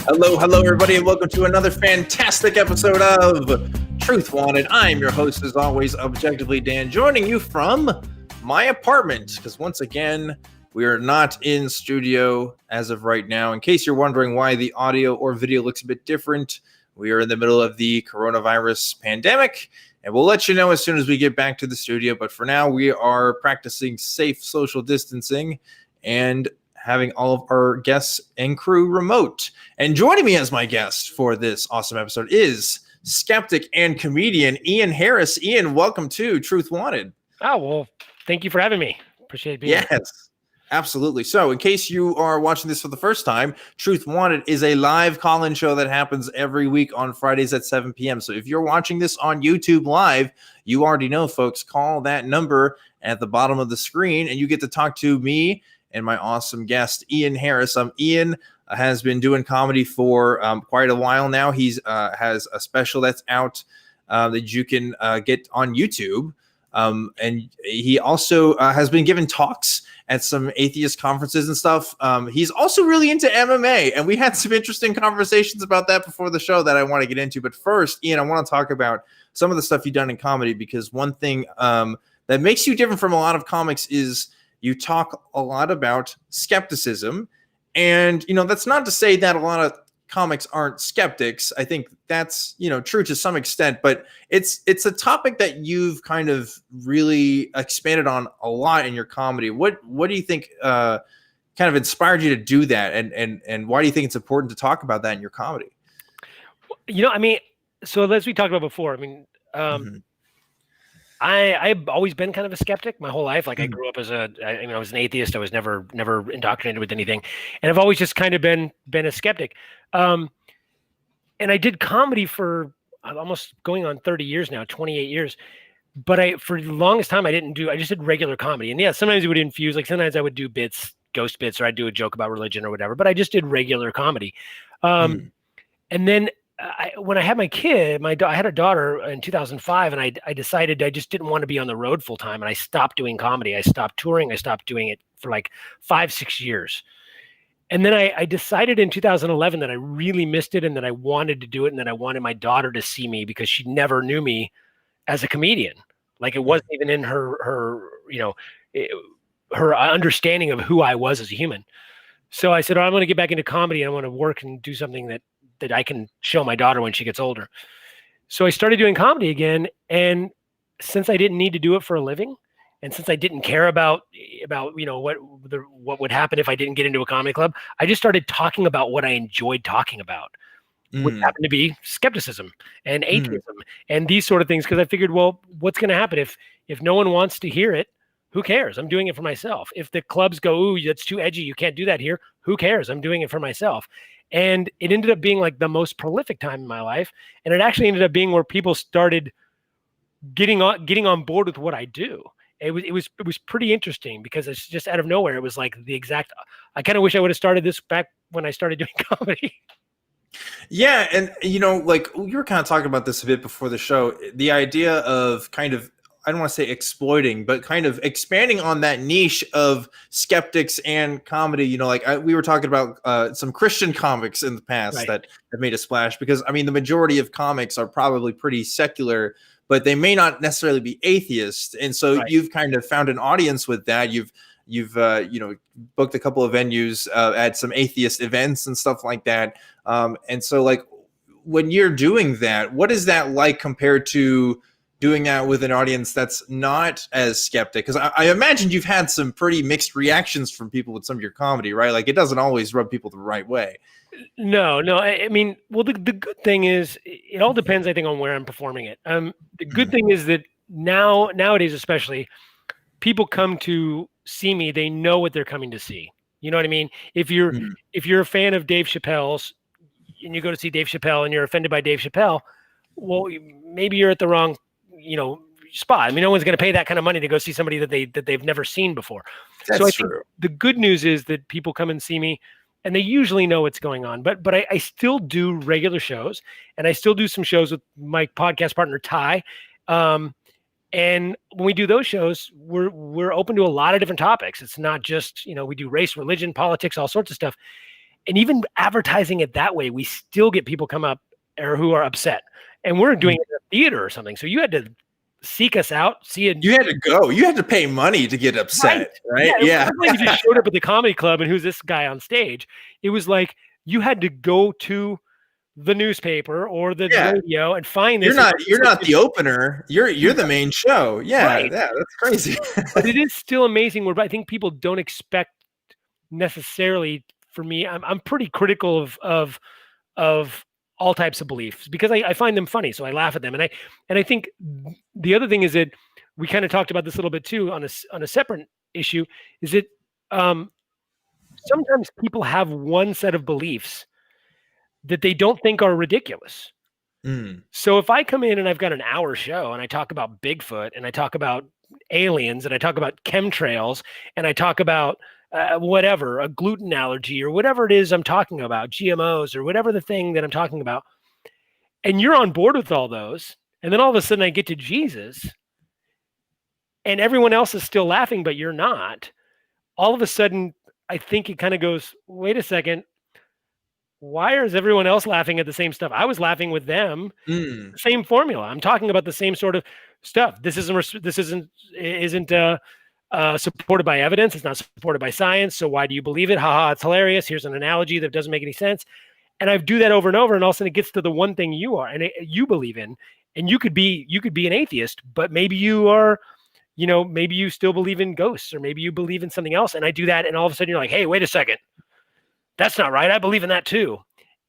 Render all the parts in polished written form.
Hello, everybody, and welcome to another fantastic episode of Truth Wanted. I'm your host, as always, Objectively Dan, joining you from my apartment, because once again, we are not in studio as of right now. In case you're wondering why the audio or video looks a bit different, we are in the middle of the coronavirus pandemic, and we'll let you know as soon as we get back to the studio. But for now, we are practicing safe social distancing and having all of our guests and crew remote. And joining me as my guest for this awesome episode is skeptic and comedian Ian Harris. Ian, welcome to Truth Wanted. Oh, well, thank you for having me. Appreciate being here. Yes, absolutely. So in case you are watching this for the first time, Truth Wanted is a live call-in show that happens every week on Fridays at 7 p.m. So if you're watching this on YouTube Live, you already know, folks, call that number at the bottom of the screen and you get to talk to me and my awesome guest, Ian Harris. Ian has been doing comedy for quite a while now. He's has a special that's out that you can get on YouTube. And he also has been giving talks at some atheist conferences and stuff. He's also really into MMA, and we had some interesting conversations about that before the show that I want to get into. But first, Ian, I want to talk about some of the stuff you've done in comedy, because one thing that makes you different from a lot of comics is you talk a lot about skepticism. And, that's not to say that a lot of comics aren't skeptics. I think that's, true to some extent, but it's a topic that you've kind of really expanded on a lot in your comedy. What do you think kind of inspired you to do that? And why do you think it's important to talk about that in your comedy? So as we talked about before, I've always been kind of a skeptic my whole life. Like I grew up as I was an atheist. I was never indoctrinated with anything. And I've always just kind of been a skeptic. And I did comedy for almost going on 30 years now, 28 years. But for the longest time, I just did regular comedy. And yeah, sometimes it would infuse, like sometimes I would do ghost bits, or I'd do a joke about religion or whatever, but I just did regular comedy. And then when I had my kid, I had a daughter in 2005, and I decided I just didn't want to be on the road full time, and I stopped doing comedy. I stopped touring. I stopped doing it for like 5-6 years. And then I decided in 2011 that I really missed it and that I wanted to do it, and that I wanted my daughter to see me, because she never knew me as a comedian. Like it wasn't even in her understanding of who I was as a human. So I said, I'm going to get back into comedy, and I want to work and do something that I can show my daughter when she gets older. So I started doing comedy again. And since I didn't need to do it for a living, and since I didn't care about what would happen if I didn't get into a comedy club, I just started talking about what I enjoyed talking about, which happened to be skepticism and atheism and these sort of things. Because I figured, well, what's going to happen if no one wants to hear it? Who cares? I'm doing it for myself. If the clubs go, ooh, that's too edgy, you can't do that here. Who cares? I'm doing it for myself. And it ended up being like the most prolific time in my life. And it actually ended up being where people started getting on board with what I do. It was pretty interesting, because it's just out of nowhere. It was like I kind of wish I would have started this back when I started doing comedy. Yeah. And, like you were kind of talking about this a bit before the show, the idea of kind of, I don't want to say exploiting, but kind of expanding on that niche of skeptics and comedy. We were talking about some Christian comics in the past that have made a splash, because the majority of comics are probably pretty secular, but they may not necessarily be atheist. And so you've kind of found an audience with that. You've booked a couple of venues at some atheist events and stuff like that. And so like when you're doing that, what is that like compared to doing that with an audience that's not as skeptic? Because I imagine you've had some pretty mixed reactions from people with some of your comedy, right? Like it doesn't always rub people the right way. No. Well, the good thing is it all depends, I think, on where I'm performing it. The good thing is that nowadays, especially, people come to see me. They know what they're coming to see. You know what I mean? If you're a fan of Dave Chappelle's and you go to see Dave Chappelle and you're offended by Dave Chappelle, well, maybe you're at the wrong spot. No one's going to pay that kind of money to go see somebody that they've never seen before. That's so I true. think the good news is that people come and see me, and they usually know what's going on. But I still do regular shows, and I still do some shows with my podcast partner Ty. And when we do those shows, we're open to a lot of different topics. It's not just we do race, religion, politics, all sorts of stuff. And even advertising it that way, we still get people come up or who are upset. And we're doing it in a theater or something. So you had to seek us out, see it. You had to go. You had to pay money to get upset, right? Yeah. It wasn't like you just showed up at the comedy club and who's this guy on stage? It was like you had to go to the newspaper or the radio and find this. You're not the opener. You're the main show. Yeah, yeah, that's crazy. But it is still amazing where I think people don't expect necessarily. For me, I'm pretty critical of all types of beliefs because I find them funny, so I laugh at them. And I think the other thing is that we kind of talked about this a little bit too on a separate issue. Is that sometimes people have one set of beliefs that they don't think are ridiculous. So if I come in and I've got an hour show and I talk about Bigfoot and I talk about aliens and I talk about chemtrails and I talk about whatever, a gluten allergy or whatever it is I'm talking about, GMOs or whatever the thing that I'm talking about, and you're on board with all those, and then all of a sudden I get to Jesus and everyone else is still laughing, but you're not, all of a sudden I think it kind of goes, wait a second, why is everyone else laughing at the same stuff? I was laughing with them, same formula. I'm talking about the same sort of stuff. This isn't supported by evidence. It's not supported by science. So why do you believe it? Haha, it's hilarious. Here's an analogy that doesn't make any sense. And I do that over and over. And all of a sudden it gets to the one thing you are and you believe in. And you could be an atheist, but maybe you are, maybe you still believe in ghosts or maybe you believe in something else. And I do that. And all of a sudden you're like, hey, wait a second. That's not right. I believe in that too.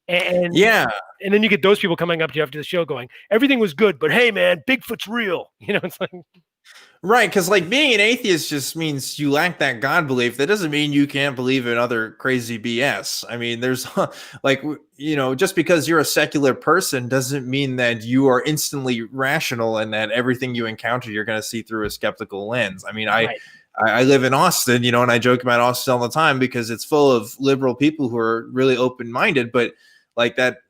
And then you get those people coming up to you after the show going, everything was good, but hey man, Bigfoot's real. It's like, right. Cause like being an atheist just means you lack that God belief. That doesn't mean you can't believe in other crazy BS. I mean, there's like, just because you're a secular person doesn't mean that you are instantly rational and that everything you encounter, you're going to see through a skeptical lens. I mean, I live in Austin, and I joke about Austin all the time because it's full of liberal people who are really open-minded, but like that,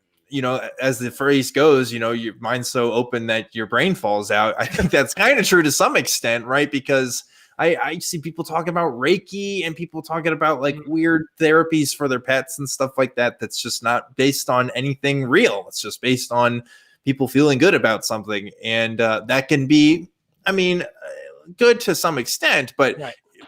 as the phrase goes, your mind's so open that your brain falls out. I think that's kind of true to some extent, right? Because I see people talking about Reiki and people talking about like weird therapies for their pets and stuff like that. That's just not based on anything real. It's just based on people feeling good about something. And that can be, good to some extent, but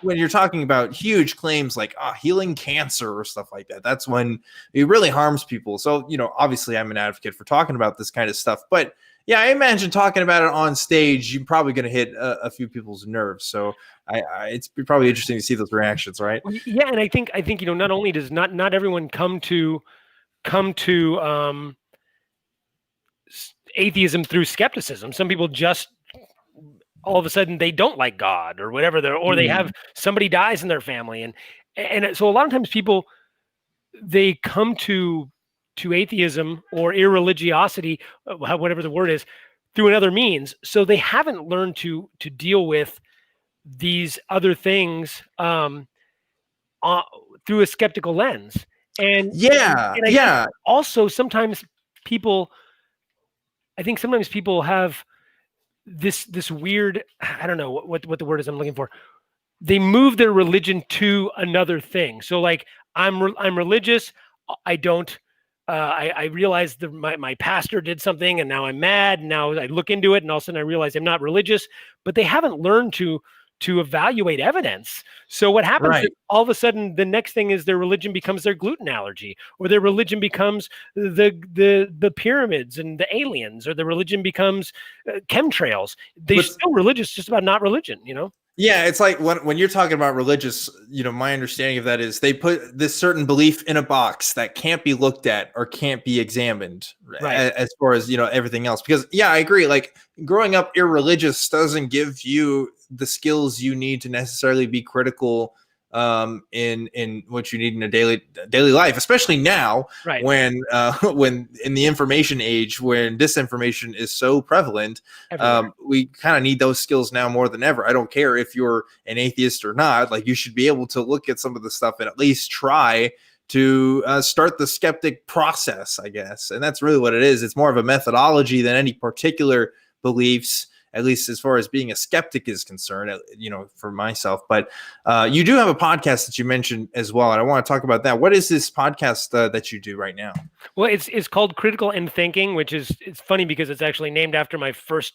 when you're talking about huge claims like healing cancer or stuff like that, that's when it really harms people. So, obviously I'm an advocate for talking about this kind of stuff, but yeah, I imagine talking about it on stage, you're probably going to hit a few people's nerves. So it's probably interesting to see those reactions, right? Yeah. And I think, not only does not everyone come to atheism through skepticism. Some people just all of a sudden they don't like God or whatever, they have somebody dies in their family. And so a lot of times people, they come to atheism or irreligiosity, whatever the word is, through another means. So they haven't learned to deal with these other things through a skeptical lens. And also sometimes people have this weird, I don't know what the word is I'm looking for. They move their religion to another thing. So like I'm religious. I don't, I realize that my pastor did something and now I'm mad. And now I look into it and all of a sudden I realize I'm not religious, but they haven't learned to evaluate evidence. So what happens is all of a sudden the next thing is their religion becomes their gluten allergy, or their religion becomes the pyramids and the aliens, or the religion becomes chemtrails. They're still religious, just about not religion, Yeah, it's like when you're talking about religious, my understanding of that is they put this certain belief in a box that can't be looked at or can't be examined as far as, everything else. Because, yeah, I agree. Like growing up irreligious doesn't give you the skills you need to necessarily be critical in what you need in a daily life, especially now when in the information age, when disinformation is so prevalent. We kind of need those skills now more than ever. I don't care if you're an atheist or not, like you should be able to look at some of the stuff and at least try to start the skeptic process, I guess. And that's really what it is. It's more of a methodology than any particular beliefs. at least as far as being a skeptic is concerned, for myself. But you do have a podcast that you mentioned as well, and I want to talk about that. What is this podcast that you do right now? Well, it's called Critical and Thinking, which it's funny because it's actually named after my first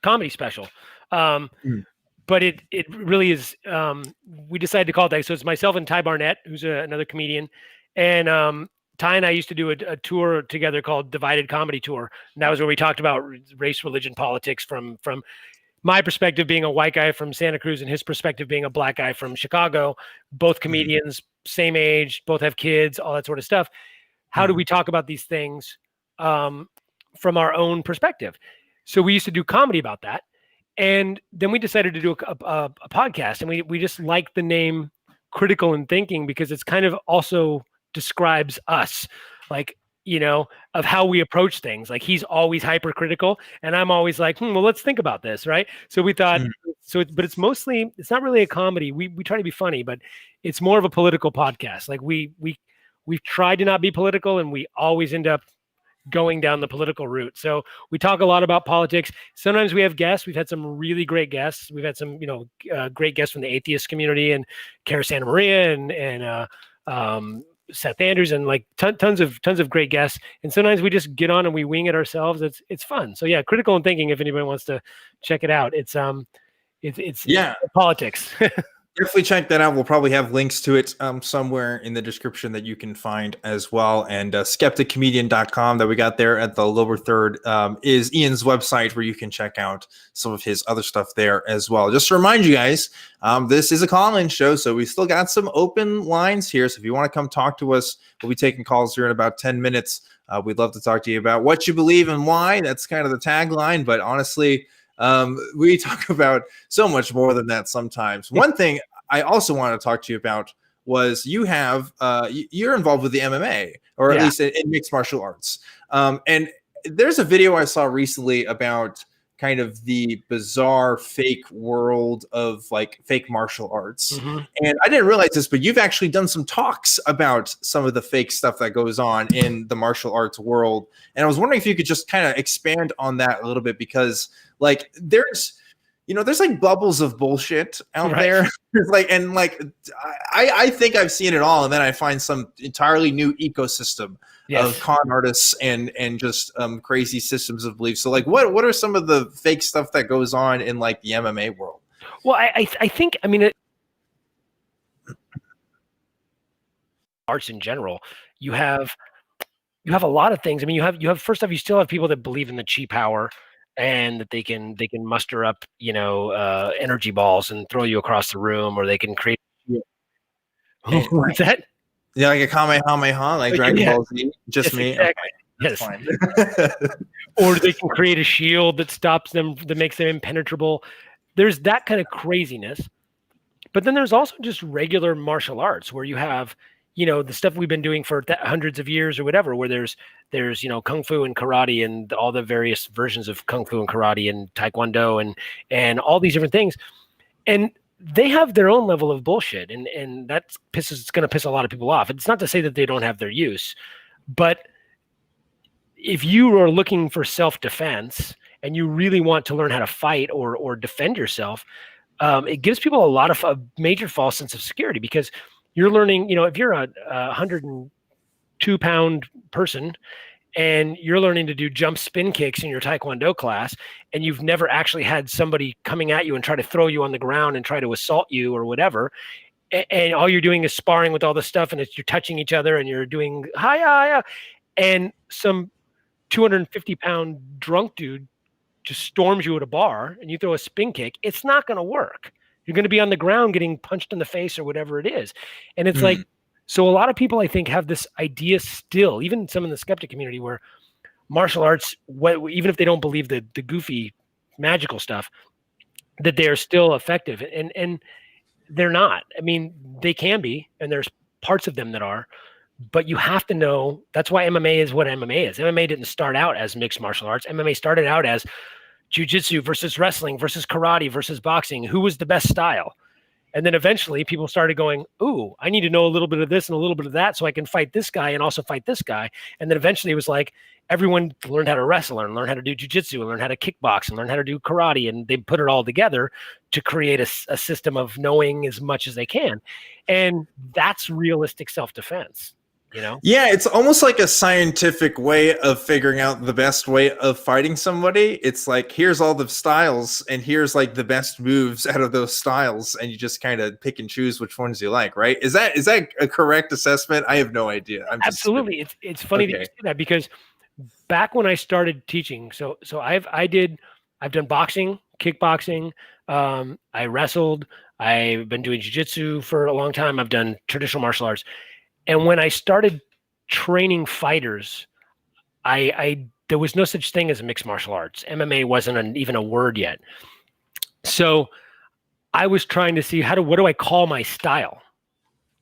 comedy special. But it really is. We decided to call it that. So it's myself and Ty Barnett, who's another comedian, and Ty and I used to do a tour together called Divided Comedy Tour. And that was where we talked about race, religion, politics from my perspective being a white guy from Santa Cruz and his perspective being a black guy from Chicago. Both comedians, same age, both have kids, all that sort of stuff. How do we talk about these things from our own perspective? So we used to do comedy about that. And then we decided to do a podcast, and we just like the name Critical and Thinking because it's kind of also describes us, like, of how we approach things. Like he's always hypercritical and I'm always like, well, let's think about this. Right. So we thought, but it's not really a comedy. We try to be funny, but it's more of a political podcast. Like we've tried to not be political and we always end up going down the political route. So we talk a lot about politics. Sometimes we have guests. We've had some really great guests. We've had some, great guests from the atheist community and Cara Santa Maria and Seth Andrews and like tons of great guests. And sometimes we just get on and we wing it ourselves. It's fun. So yeah, Critical and Thinking, if anybody wants to check it out, it's politics. Definitely check that out. We'll probably have links to it somewhere in the description that you can find as well. And skepticcomedian.com that we got there at the lower third is Ian's website where you can check out some of his other stuff there as well. Just to remind you guys, this is a call-in show, so we still got some open lines here. So if you want to come talk to us, we'll be taking calls here in about 10 minutes. We'd love to talk to you about what you believe and why. That's kind of the tagline, but honestly, we talk about so much more than that sometimes. One thing I also want to talk to you about was you're involved with the MMA, or at least in mixed martial arts. And there's a video I saw recently about kind of the bizarre fake world of like fake martial arts. And I didn't realize this, but you've actually done some talks about some of the fake stuff that goes on in the martial arts world. And I was wondering if you could just kind of expand on that a little bit, because like there's like bubbles of bullshit out there. I think I've seen it all. And then I find some entirely new ecosystem of con artists and just crazy systems of belief. So like, what are some of the fake stuff that goes on in like the MMA world? Well, I think, arts in general, you have a lot of things. I mean, you have first off, you still have people that believe in the chi power and that they can muster up, energy balls and throw you across the room, or they can create. What's that? Yeah, like a Kamehameha, like Dragon Ball Z. Just me. Exactly. Okay, fine. Or they can create a shield that stops them, that makes them impenetrable. There's that kind of craziness. But then there's also just regular martial arts where you have, the stuff we've been doing for hundreds of years or whatever, where there's kung fu and karate and all the various versions of kung fu and karate and taekwondo and all these different things. And they have their own level of bullshit, and it's going to piss a lot of people off. It's not to say that they don't have their use, but if you are looking for self-defense and you really want to learn how to fight or defend yourself, it gives people a lot of a major false sense of security, because you're learning, if you're a 102-pound person and you're learning to do jump spin kicks in your Taekwondo class, and you've never actually had somebody coming at you and try to throw you on the ground and try to assault you or whatever, and all you're doing is sparring with all this stuff, and you're touching each other and you're doing hi-ya, and some 250-pound drunk dude just storms you at a bar and you throw a spin kick, it's not going to work. You're going to be on the ground getting punched in the face or whatever it is. And it's like, so a lot of people, I think, have this idea still, even some in the skeptic community, where martial arts, even if they don't believe the goofy magical stuff, that they're still effective. And they're not. I mean, they can be, and there's parts of them that are, but you have to know. That's why MMA is what MMA is. MMA didn't start out as mixed martial arts. MMA started out as jiu-jitsu versus wrestling versus karate versus boxing. Who was the best style? And then eventually people started going, ooh, I need to know a little bit of this and a little bit of that so I can fight this guy and also fight this guy. And then eventually it was like everyone learned how to wrestle and learn how to do jujitsu and learn how to kickbox and learn how to do karate. And they put it all together to create a system of knowing as much as they can. And that's realistic self-defense. You know? Yeah, it's almost like a scientific way of figuring out the best way of fighting somebody. It's like, here's all the styles and here's like the best moves out of those styles, and you just kind of pick and choose which ones you like, right? Is that a correct assessment? I have no idea. Absolutely. It's funny that you say that, because back when I started teaching, so I've done boxing, kickboxing, I wrestled, I've been doing jiu-jitsu for a long time, I've done traditional martial arts. And when I started training fighters, there was no such thing as mixed martial arts. MMA wasn't even a word yet. So I was trying to see what do I call my style?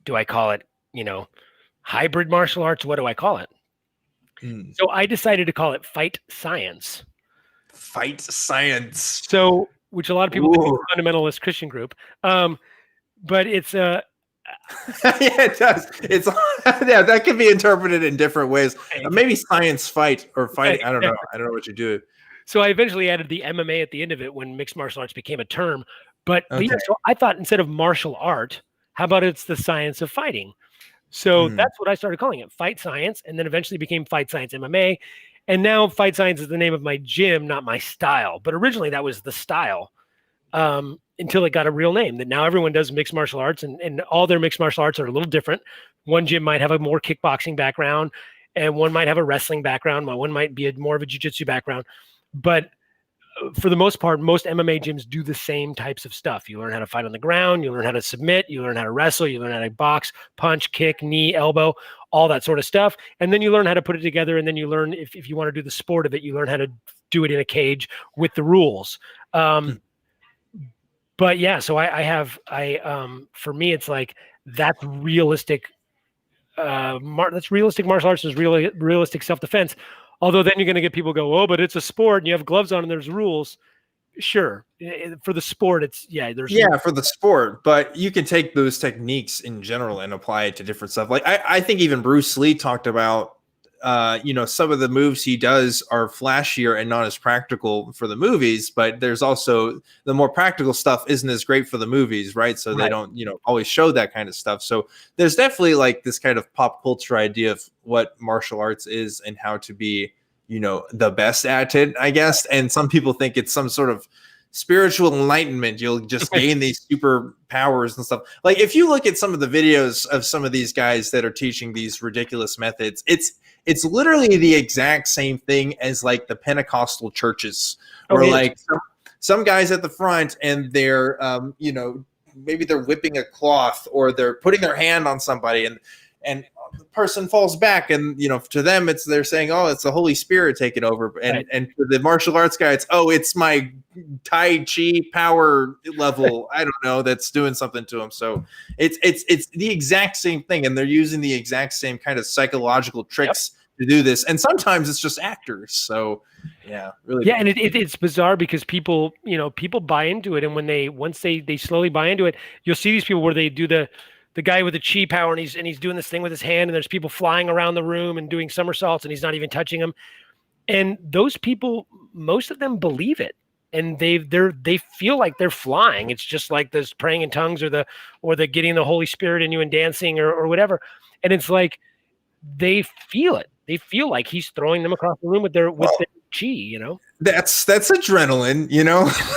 Do I call it, hybrid martial arts? What do I call it? So I decided to call it fight science. Fight science. So, which a lot of people think is a fundamentalist Christian group. But it's yeah, it does. It's yeah, that can be interpreted in different ways. Maybe science fight or fighting. I don't know. I don't know what you do. So I eventually added the MMA at the end of it when mixed martial arts became a term. But yeah, so I thought instead of martial art, how about it's the science of fighting? So that's what I started calling it, fight science, and then eventually became Fight Science MMA. And now Fight Science is the name of my gym, not my style. But originally that was the style. Until it got a real name, that now everyone does mixed martial arts, and all their mixed martial arts are a little different. One gym might have a more kickboxing background, and one might have a wrestling background. One might be more of a jiu-jitsu background. But for the most part, most MMA gyms do the same types of stuff. You learn how to fight on the ground, you learn how to submit, you learn how to wrestle, you learn how to box, punch, kick, knee, elbow, all that sort of stuff. And then you learn how to put it together, and then you learn, if you want to do the sport of it, you learn how to do it in a cage with the rules. But yeah, so for me, it's like, that's realistic. That's realistic martial arts, is really realistic self-defense. Although then you're going to get people go, oh, but it's a sport and you have gloves on and there's rules. Sure. For the sport, for the sport, but you can take those techniques in general and apply it to different stuff. Like I think even Bruce Lee talked about, some of the moves he does are flashier and not as practical for the movies, but there's also the more practical stuff isn't as great for the movies, right? So they don't, always show that kind of stuff. So there's definitely like this kind of pop culture idea of what martial arts is and how to be, the best at it, I guess. And some people think it's some sort of spiritual enlightenment. You'll just gain these super powers and stuff. Like if you look at some of the videos of some of these guys that are teaching these ridiculous methods, it's literally the exact same thing as like the Pentecostal churches, where like some guys at the front and they're, maybe they're whipping a cloth or they're putting their hand on somebody and the person falls back, and to them they're saying, oh, it's the Holy Spirit taking over, and for the martial arts guy, it's my Tai Chi power level, I don't know, that's doing something to them. So it's the exact same thing, and they're using the exact same kind of psychological tricks to do this, and sometimes it's just actors. So yeah, really. Yeah, and it's bizarre because people buy into it, and once they slowly buy into it, you'll see these people where they do the guy with the chi power, and he's doing this thing with his hand, and there's people flying around the room and doing somersaults, and he's not even touching them. And those people, most of them believe it, and they feel like they're flying. It's just like this praying in tongues, or the getting the Holy Spirit in you and dancing or whatever. And it's like they feel it. They feel like he's throwing them across the room with their chi. That's adrenaline.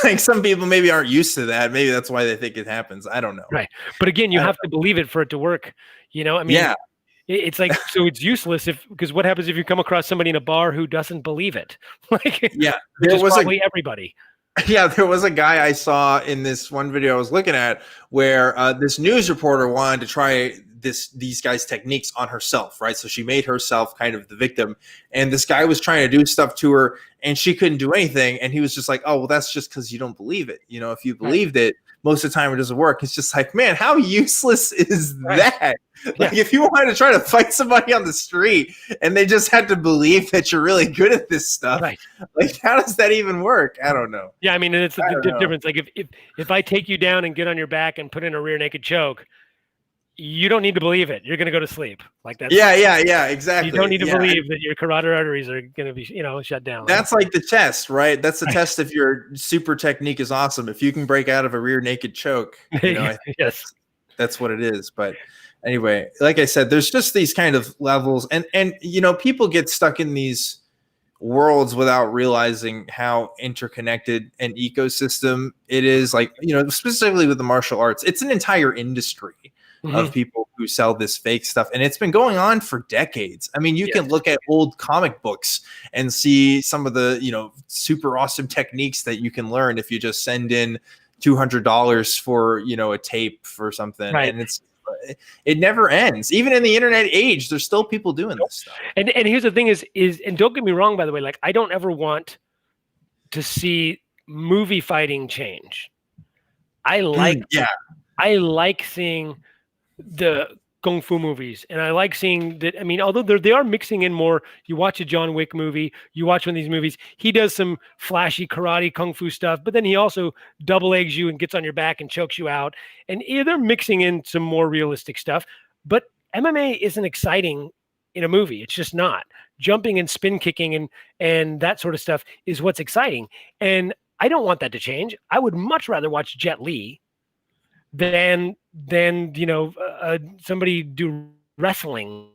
Like some people maybe aren't used to that. Maybe that's why they think it happens. I don't know. Right. But again, you have to believe it for it to work. It's like, so it's useless because what happens if you come across somebody in a bar who doesn't believe it? There was probably everybody. Yeah, there was a guy I saw in this one video I was looking at where this news reporter wanted to try these guys' techniques on herself, right? So she made herself kind of the victim, and this guy was trying to do stuff to her, and she couldn't do anything. And he was just like, "Oh, well, that's just because you don't believe it. If you believed it, most of the time it doesn't work. It's just like, man, how useless is that? Like, Yeah. if you wanted to try to fight somebody on the street and they just had to believe that you're really good at this stuff, Right. like, how does that even work? I don't know. Yeah, I mean, and it's the don't know. difference. Like if I take you down and get on your back and put in a rear naked choke, you don't need to believe it. You're going to go to sleep. Like that's Yeah, exactly. You don't need to believe that your carotid arteries are going to be, shut down. That's like the test, right? That's the test if your super technique is awesome. If you can break out of a rear naked choke, Yes. That's what it is. But anyway, like I said, there's just these kind of levels, and people get stuck in these worlds without realizing how interconnected an ecosystem it is. Like, specifically with the martial arts, it's an entire industry of people who sell this fake stuff, and it's been going on for decades. I mean, you can look at old comic books and see some of the super awesome techniques that you can learn if you just send in $200 for a tape for something, right. And it never ends. Even in the internet age, there's still people doing this stuff. And here's the thing is and don't get me wrong, by the way, like, I don't ever want to see movie fighting change. I like seeing the kung fu movies, and I like seeing that. I mean, although they are mixing in more, you watch a John Wick movie, you watch one of these movies, he does some flashy karate kung fu stuff, but then he also double eggs you and gets on your back and chokes you out, and they're mixing in some more realistic stuff. But MMA isn't exciting in a movie. It's just not. Jumping and spin kicking and that sort of stuff is what's exciting, and I don't want that to change. I would much rather watch Jet Li than somebody do wrestling.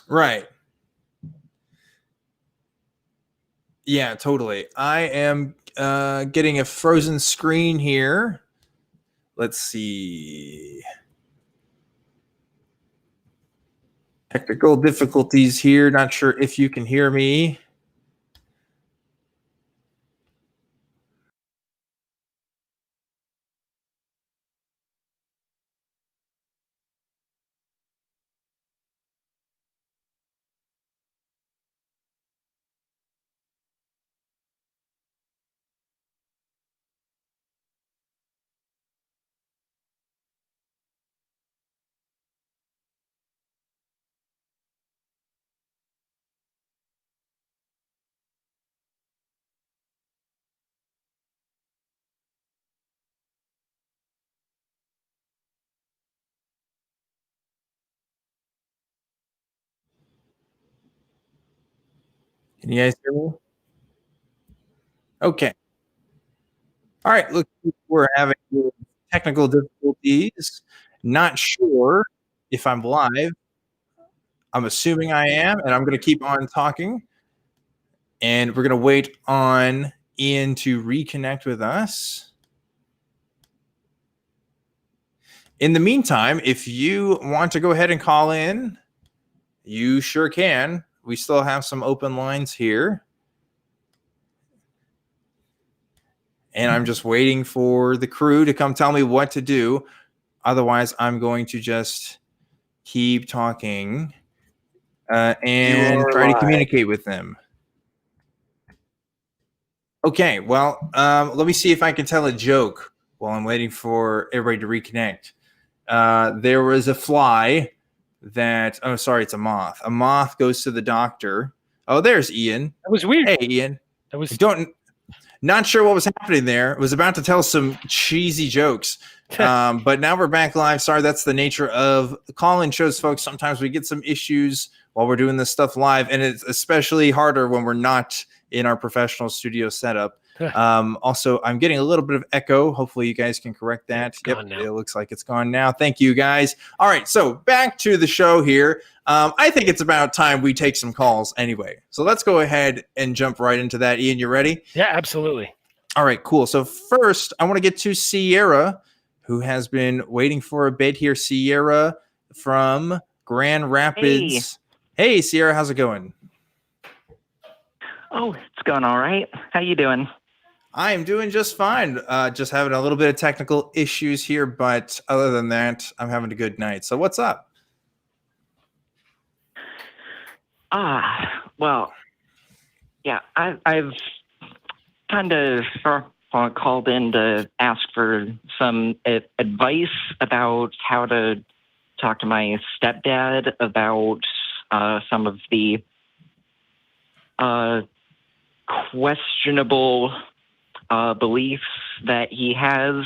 Right. Yeah, totally. I am getting a frozen screen here. Let's see. Technical difficulties here. Not sure if you can hear me. Can you guys hear me? Okay. All right. Look, we're having technical difficulties. Not sure if I'm live. I'm assuming I am, and I'm going to keep on talking. And we're going to wait on Ian to reconnect with us. In the meantime, if you want to go ahead and call in, you sure can. We still have some open lines here. And I'm just waiting for the crew to come tell me what to do. Otherwise, I'm going to just keep talking and try to communicate with them. Okay, well, let me see if I can tell a joke while I'm waiting for everybody to reconnect. There was a fly that, oh, sorry, it's a moth. A moth goes to the doctor. Oh, there's Ian. That was weird. Hey, Ian. Not sure what was happening there. Was about to tell some cheesy jokes. But now we're back live. Sorry, that's the nature of call-in shows, folks. Sometimes we get some issues while we're doing this stuff live, and it's especially harder when we're not in our professional studio setup. Also, I'm getting a little bit of echo. Hopefully you guys can correct that. Yep, it looks like it's gone now. Thank you, guys. All right, so back to the show here. I think it's about time we take some calls anyway. So let's go ahead and jump right into that. Ian, you ready? Yeah, absolutely. All right, cool. So first, I want to get to Sierra, who has been waiting for a bit here. Sierra from Grand Rapids. Hey, Sierra, how's it going? Oh, it's going all right. How you doing? I am doing just fine. Just having a little bit of technical issues here, but other than that, I'm having a good night. So what's up? Well, yeah, I've kind of called in to ask for some advice about how to talk to my stepdad about some of the questionable beliefs that he has.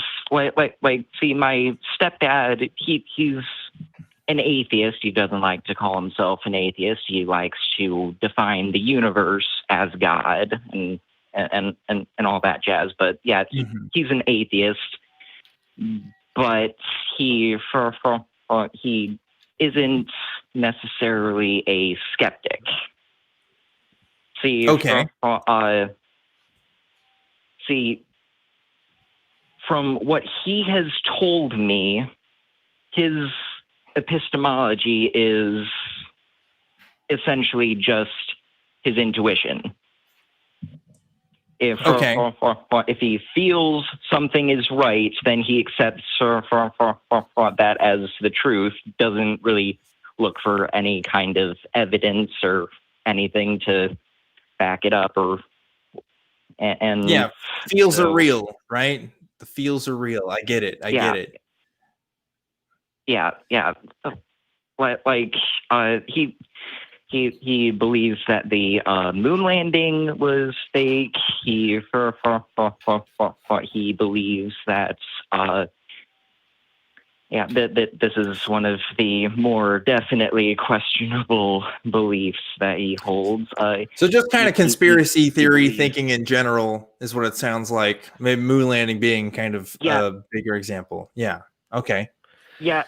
See, my stepdad, he's an atheist. He doesn't like to call himself an atheist. He likes to define the universe as God and all that jazz. But yeah, he's an atheist. But he isn't necessarily a skeptic. See, Okay. See, from what he has told me, his epistemology is essentially just his intuition. If he feels something is right, then he accepts that as the truth, doesn't really look for any kind of evidence or anything to back it up, and yeah, feels are real, right? The feels are real. I get it. I get it. Yeah. He believes that the moon landing was fake. He believes that that this is one of the more definitely questionable beliefs that he holds. So just kind of conspiracy theory thinking in general is what it sounds like. Maybe moon landing being kind of a bigger example. Yeah. Okay. Yeah.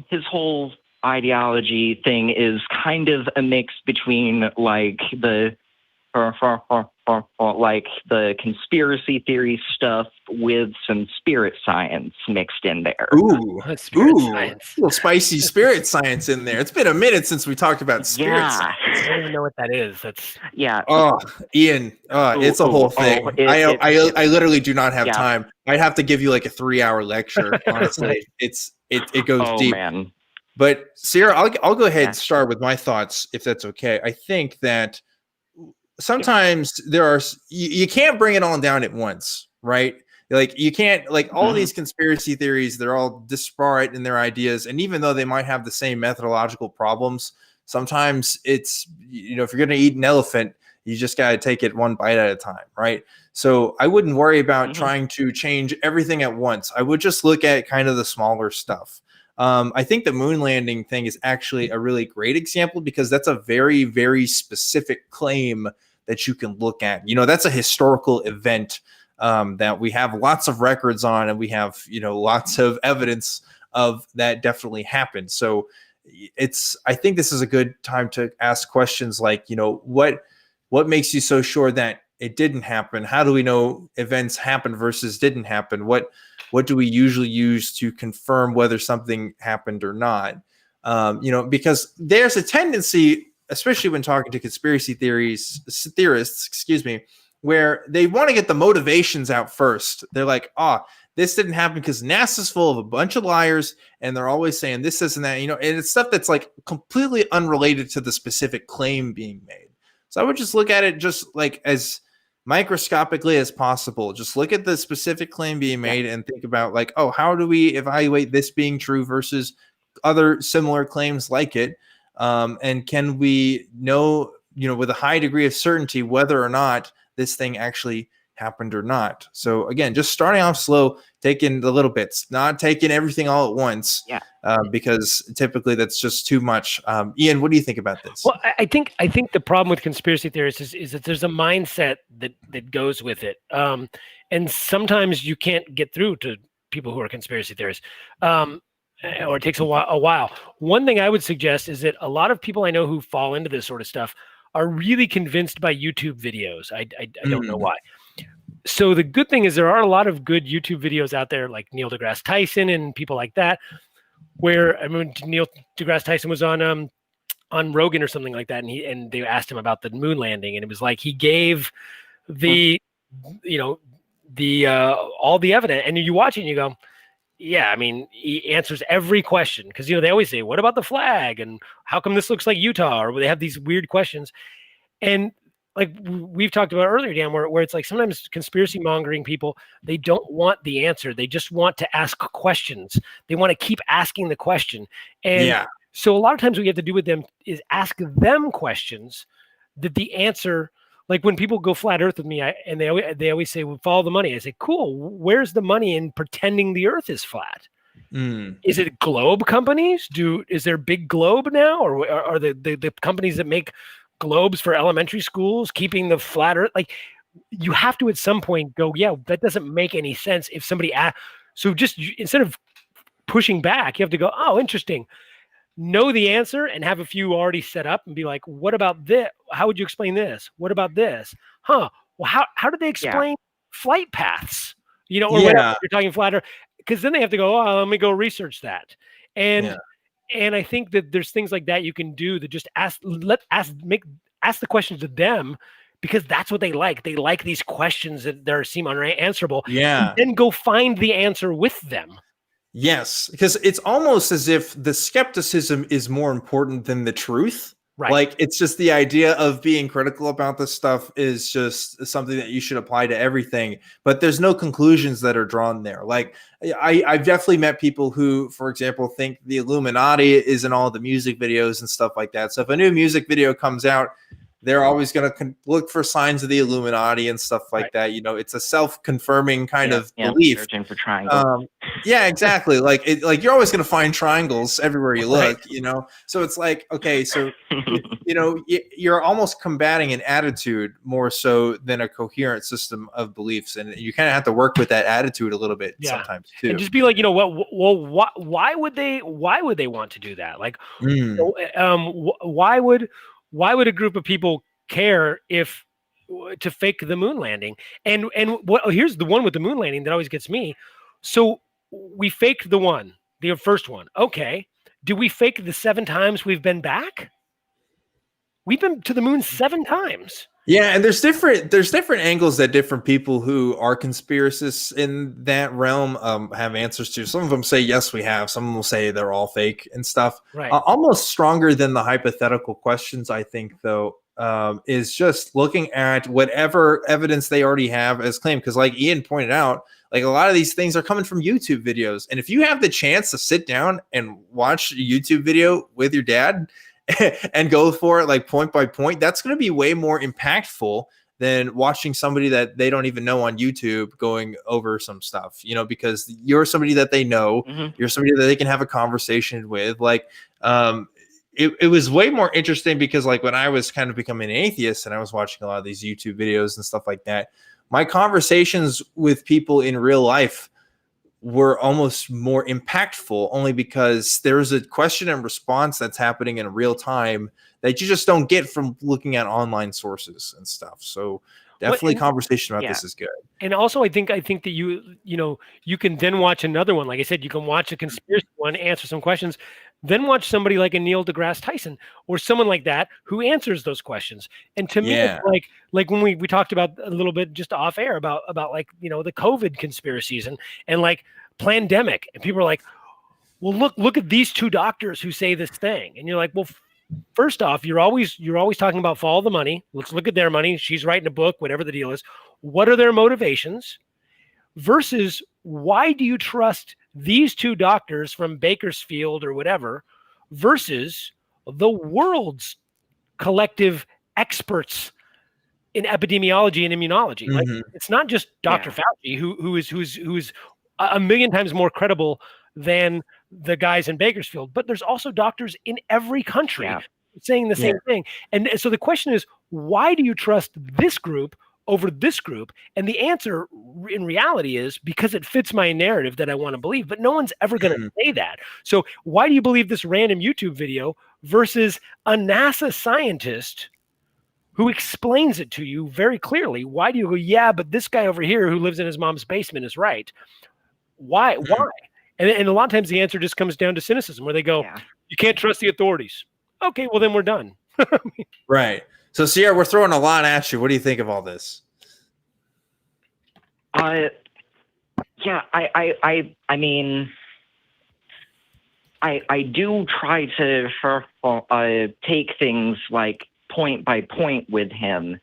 His whole ideology thing is kind of a mix between like the conspiracy theory stuff with some spirit science mixed in there. Ooh, science. A little spicy spirit science in there. It's been a minute since we talked about spirit science. I don't even know what that is. Oh, Ian, it's a whole thing. I literally do not have time. I'd have to give you like a 3-hour lecture. Honestly, it goes deep. Man. But Sierra, I'll go ahead and start with my thoughts if that's okay. I think that sometimes you can't bring it all down at once, right? Like you can't, like all these conspiracy theories, they're all disparate in their ideas. And even though they might have the same methodological problems, sometimes it's, if you're going to eat an elephant, you just got to take it one bite at a time, right? So I wouldn't worry about trying to change everything at once. I would just look at kind of the smaller stuff. I think the moon landing thing is actually a really great example because that's a very, very specific claim that you can look at. That's a historical event that we have lots of records on, and we have, lots of evidence of that definitely happened. So I think this is a good time to ask questions like, what makes you so sure that it didn't happen? How do we know events happened versus didn't happen? What do we usually use to confirm whether something happened or not? Because there's a tendency, especially when talking to conspiracy theorists, where they want to get the motivations out first. They're like, this didn't happen because NASA's full of a bunch of liars, and they're always saying this, and that, and it's stuff that's like completely unrelated to the specific claim being made. So I would just look at it just like as microscopically as possible. Just look at the specific claim being made and think about like, how do we evaluate this being true versus other similar claims like it? And can we know, with a high degree of certainty whether or not this thing actually happened or not? So again, just starting off slow, taking the little bits, not taking everything all at once. Because typically that's just too much. Ian, what do you think about this? Well, I think the problem with conspiracy theorists is that there's a mindset that goes with it. And sometimes you can't get through to people who are conspiracy theorists. Or it takes a while. One thing I would suggest is that a lot of people I know who fall into this sort of stuff are really convinced by YouTube videos. I don't know why. So the good thing is there are a lot of good YouTube videos out there like Neil deGrasse Tyson and people like that, where Neil deGrasse Tyson was on Rogan or something like that, and they asked him about the moon landing, and it was like he gave the all the evidence, and you watch it and you go, yeah, he answers every question, because they always say, what about the flag, and how come this looks like Utah, or they have these weird questions, and like we've talked about earlier, Dan, where it's like sometimes conspiracy mongering people, they don't want the answer. They just want to ask questions. They want to keep asking the question. And Yeah. so a lot of times what you have to do with them is ask them questions that the answer, like when people go flat earth with me, and they always say, well, follow the money. I say, cool. Where's the money in pretending the earth is flat? Is it globe companies? Is there Big Globe now? Or are the companies that make globes for elementary schools keeping the flat earth? Like, you have to at some point go, yeah, that doesn't make any sense. If somebody so just instead of pushing back, you have to go, oh, interesting. Know the answer and have a few already set up and be like, what about this? How would you explain this? What about this? Huh? Well, how did they explain flight paths? Or whatever you're talking flat earth, because then they have to go, oh, let me go research that. And I think that there's things like that you can do that just ask the questions to them, because that's what they like. They like these questions that seem unanswerable. Yeah. And then go find the answer with them. Yes, because it's almost as if the skepticism is more important than the truth. Right. Like, it's just the idea of being critical about this stuff is just something that you should apply to everything, but there's no conclusions that are drawn there. Like, I've definitely met people who, for example, think the Illuminati is in all the music videos and stuff like that. So if a new music video comes out, they're always going to look for signs of the Illuminati and stuff like that. It's a self-confirming kind of belief. Searching for triangles. Yeah, exactly. Like you're always going to find triangles everywhere you look. So it's like, okay, so you're almost combating an attitude more so than a coherent system of beliefs, and you kind of have to work with that attitude a little bit sometimes too. And just be like, why would they want to do that? Like, why would a group of people care to fake the moon landing? And here's the one with the moon landing that always gets me. So we faked the first one. Okay. Do we fake the 7 times we've been back? We've been to the moon 7 times. Yeah, and there's different angles that different people who are conspiracists in that realm have answers to. Some of them say, yes, we have. Some will say they're all fake and stuff. Right. Almost stronger than the hypothetical questions, I think, though, is just looking at whatever evidence they already have as claimed. Because like Ian pointed out, like a lot of these things are coming from YouTube videos. And if you have the chance to sit down and watch a YouTube video with your dad and go for it like point by point, that's going to be way more impactful than watching somebody that they don't even know on YouTube going over some stuff, because you're somebody that they know, you're somebody that they can have a conversation with. Like, it was way more interesting because like when I was kind of becoming an atheist and I was watching a lot of these YouTube videos and stuff like that, my conversations with people in real life were almost more impactful, only because there's a question and response that's happening in real time that you just don't get from looking at online sources and stuff. So definitely conversation about this is good. And also I think that you can then watch another one. Like I said, you can watch a conspiracy one, answer some questions, then watch somebody like a Neil deGrasse Tyson or someone like that who answers those questions. And to me, it's like when we talked about a little bit just off air about like, the COVID conspiracies and like pandemic, and people are like, well, look at these 2 doctors who say this thing. And you're like, well, first off, you're always talking about follow the money. Let's look at their money. She's writing a book, whatever the deal is. What are their motivations? Versus, why do you trust these 2 doctors from Bakersfield or whatever versus the world's collective experts in epidemiology and immunology? Like, it's not just Dr. Fauci who's a million times more credible than the guys in Bakersfield, but there's also doctors in every country saying the same thing. And so the question is, why do you trust this group over this group? And the answer in reality is because it fits my narrative that I want to believe, but no one's ever going to say that. So why do you believe this random YouTube video versus a NASA scientist who explains it to you very clearly? Why do you go, yeah, but this guy over here who lives in his mom's basement is right? Why? And a lot of times the answer just comes down to cynicism, where they go, you can't trust the authorities. Okay, well then we're done. Right. So Sierra, we're throwing a lot at you. What do you think of all this? I mean, I do try to take things like point by point with him,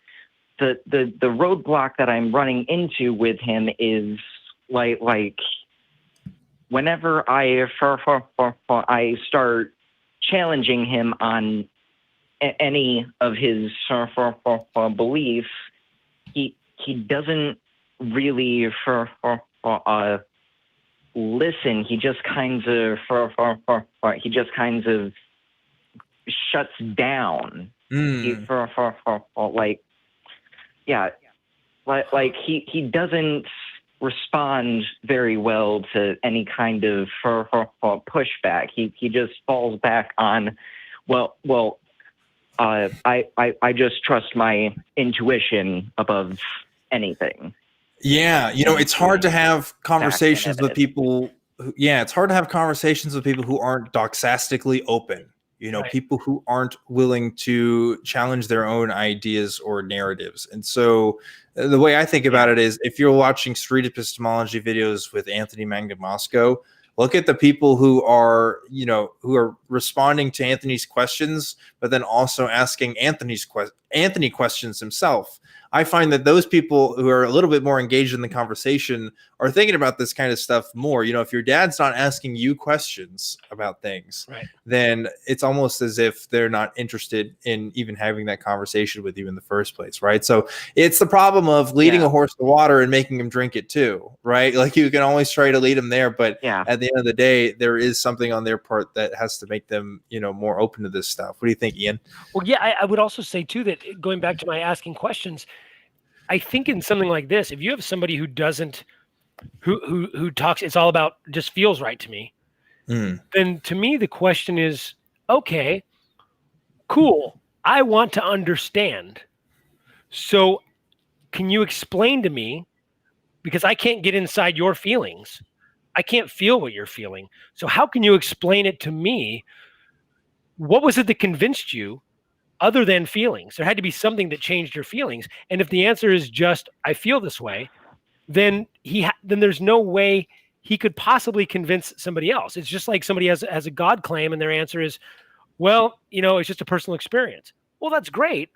the roadblock that I'm running into with him is like whenever I start challenging him on any of his beliefs, he doesn't really listen. He just kind of shuts down. Like he doesn't respond very well to any kind of pushback. He just falls back on, I just trust my intuition above anything. Yeah, it's hard to have conversations with people. It's hard to have conversations with people who aren't doxastically open. Right. People who aren't willing to challenge their own ideas or narratives. And so the way I think about it is, if you're watching street epistemology videos with Anthony Magnamosco, look at the people who are responding to Anthony's questions, but then also asking Anthony questions himself. I find that those people who are a little bit more engaged in the conversation are thinking about this kind of stuff more. If your dad's not asking you questions about things, right, then it's almost as if they're not interested in even having that conversation with you in the first place, right? So it's the problem of leading a horse to water and making him drink it too, right? Like, you can always try to lead him there, but at the end of the day, there is something on their part that has to make them, more open to this stuff. What do you think, Ian? Well, yeah, I would also say too that, going back to my asking questions, I think in something like this, if you have somebody who doesn't, who talks, it's all about just feels right to me, then to me the question is, okay, cool, I want to understand. So can you explain to me, because I can't get inside your feelings. I can't feel what you're feeling. So how can you explain it to me? What was it that convinced you? Other than feelings, there had to be something that changed your feelings. And if the answer is just, I feel this way, then then there's no way he could possibly convince somebody else. It's just like somebody has a God claim and their answer is, well, it's just a personal experience. Well, that's great,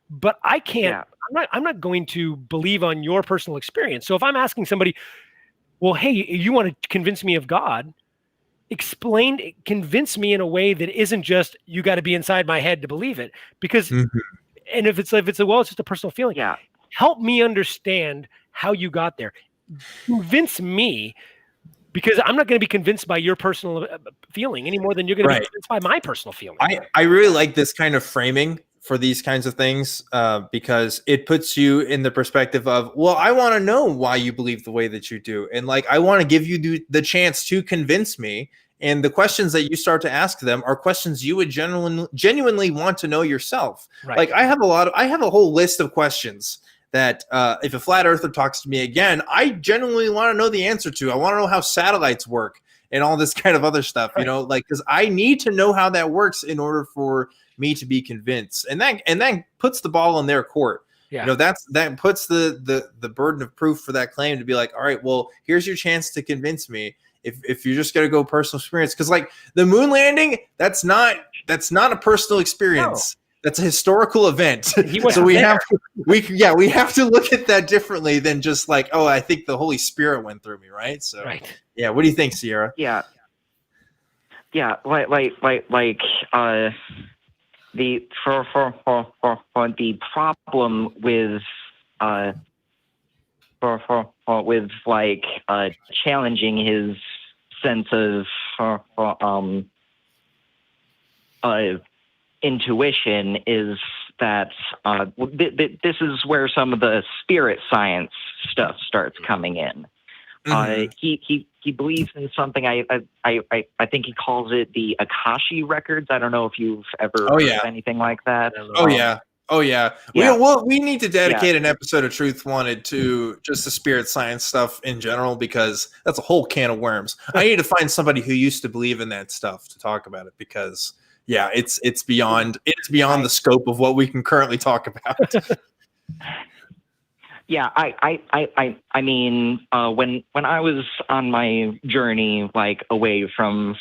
but I can't, I'm not going to believe on your personal experience. So if I'm asking somebody, well, hey, you want to convince me of God, convince me in a way that isn't just, you got to be inside my head to believe it. Because, and if it's it's just a personal feeling. Help me understand how you got there. Convince me, because I'm not going to be convinced by your personal feeling any more than you're going to be convinced by my personal feeling. I really like this kind of framing for these kinds of things, because it puts you in the perspective of, well, I want to know why you believe the way that you do. And I want to give you the chance to convince me. And the questions that you start to ask them are questions you would genuinely want to know yourself. Right. Like, I have a whole list of questions that if a flat earther talks to me again, I genuinely want to know the answer to. I want to know how satellites work and all this kind of other stuff, because I need to know how that works in order for me to be convinced. And that puts the ball in their court. That puts the burden of proof for that claim to be like, all right, well, here's your chance to convince me. If you're just going to go personal experience, because the moon landing, that's not a personal experience. No. That's a historical event. So we have to look at that differently than just I think the Holy Spirit went through me, right? So what do you think, Sierra? The the problem with challenging his sense of intuition is that this is where some of the spirit science stuff starts coming in. He believes in something. I think he calls it the Akashi records. I don't know if you've ever heard of anything like that. We need to dedicate an episode of Truth Wanted to just the spirit science stuff in general, because that's a whole can of worms. I need to find somebody who used to believe in that stuff to talk about it, because it's beyond the scope of what we can currently talk about. I mean, when I was on my journey, away from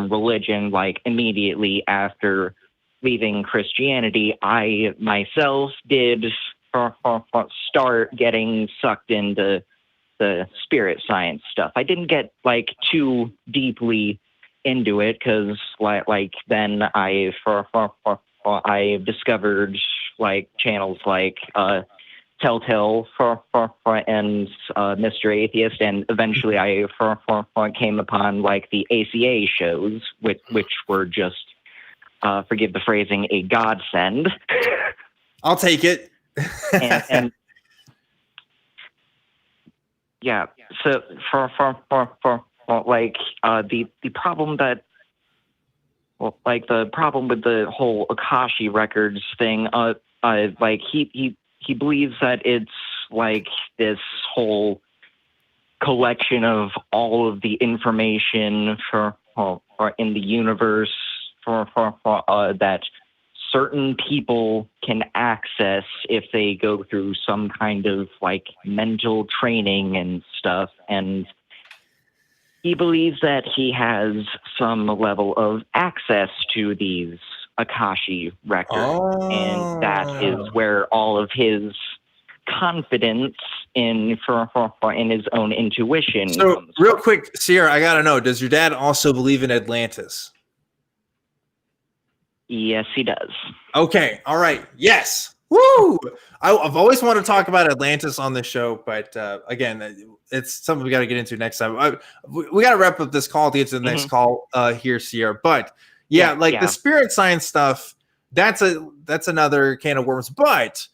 religion, immediately after leaving Christianity, I myself did start getting sucked into the spirit science stuff. I didn't get like too deeply into it because like then I discovered like channels like Telltale and Mr. Atheist, and eventually I came upon like the ACA shows, which were just forgive the phrasing, a godsend. I'll take it. and yeah, so for like the problem that like the problem with the whole Akashi records thing, like he believes that it's like this whole collection of all of the information for in the universe for that certain people can access if they go through some kind of like mental training and stuff. And he believes that he has some level of access to these Akashi records, and that is where all of his confidence in his own intuition So comes real from. quick, Sierra, I gotta know, does your dad also believe in Atlantis? Yes, he does. Okay, all right, yes. Woo! I've always wanted to talk about Atlantis on this show, but again, it's something we got to get into next time. We got to wrap up this call to get to the next call here, Sierra. But the spirit science stuff, that's another can of worms. But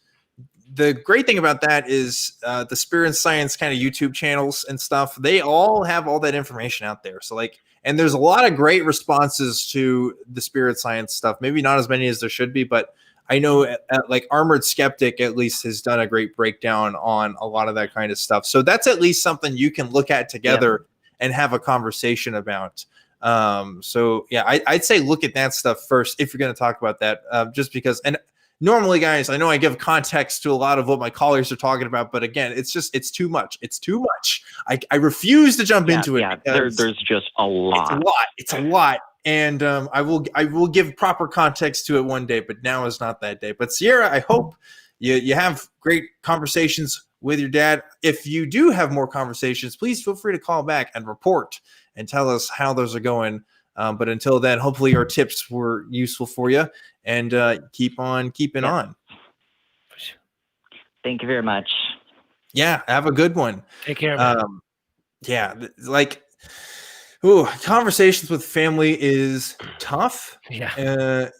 the great thing about that is the spirit science kind of YouTube channels and stuff, they all have all that information out there. So like, and there's a lot of great responses to the spirit science stuff. Maybe not as many as there should be, but I know like Armored Skeptic at least has done a great breakdown on a lot of that kind of stuff. So that's at least something you can look at together and have a conversation about. So yeah, I'd say look at that stuff first if you're going to talk about that, just because. And normally, guys, I know I give context to a lot of what my callers are talking about, but again, it's too much. It's too much. I refuse to jump into it. Yeah, there's just a lot. It's a lot. And I will give proper context to it one day, but now is not that day. But Sierra, I hope you have great conversations with your dad. If you do have more conversations, please feel free to call back and report and tell us how those are going. But until then, hopefully our tips were useful for you, and keep on keeping on. Thank you very much. Yeah, have a good one. Take care, man. Conversations with family is tough. Yeah.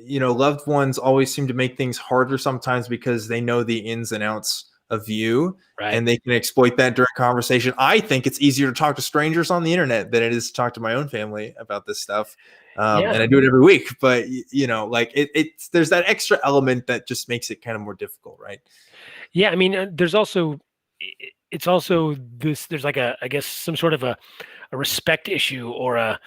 Loved ones always seem to make things harder sometimes because they know the ins and outs of you, right, and they can exploit that during conversation. I think it's easier to talk to strangers on the internet than it is to talk to my own family about this stuff. And I do it every week, but there's that extra element that just makes it kind of more difficult, right? Yeah. I mean, there's also there's like I guess some sort of a respect issue, or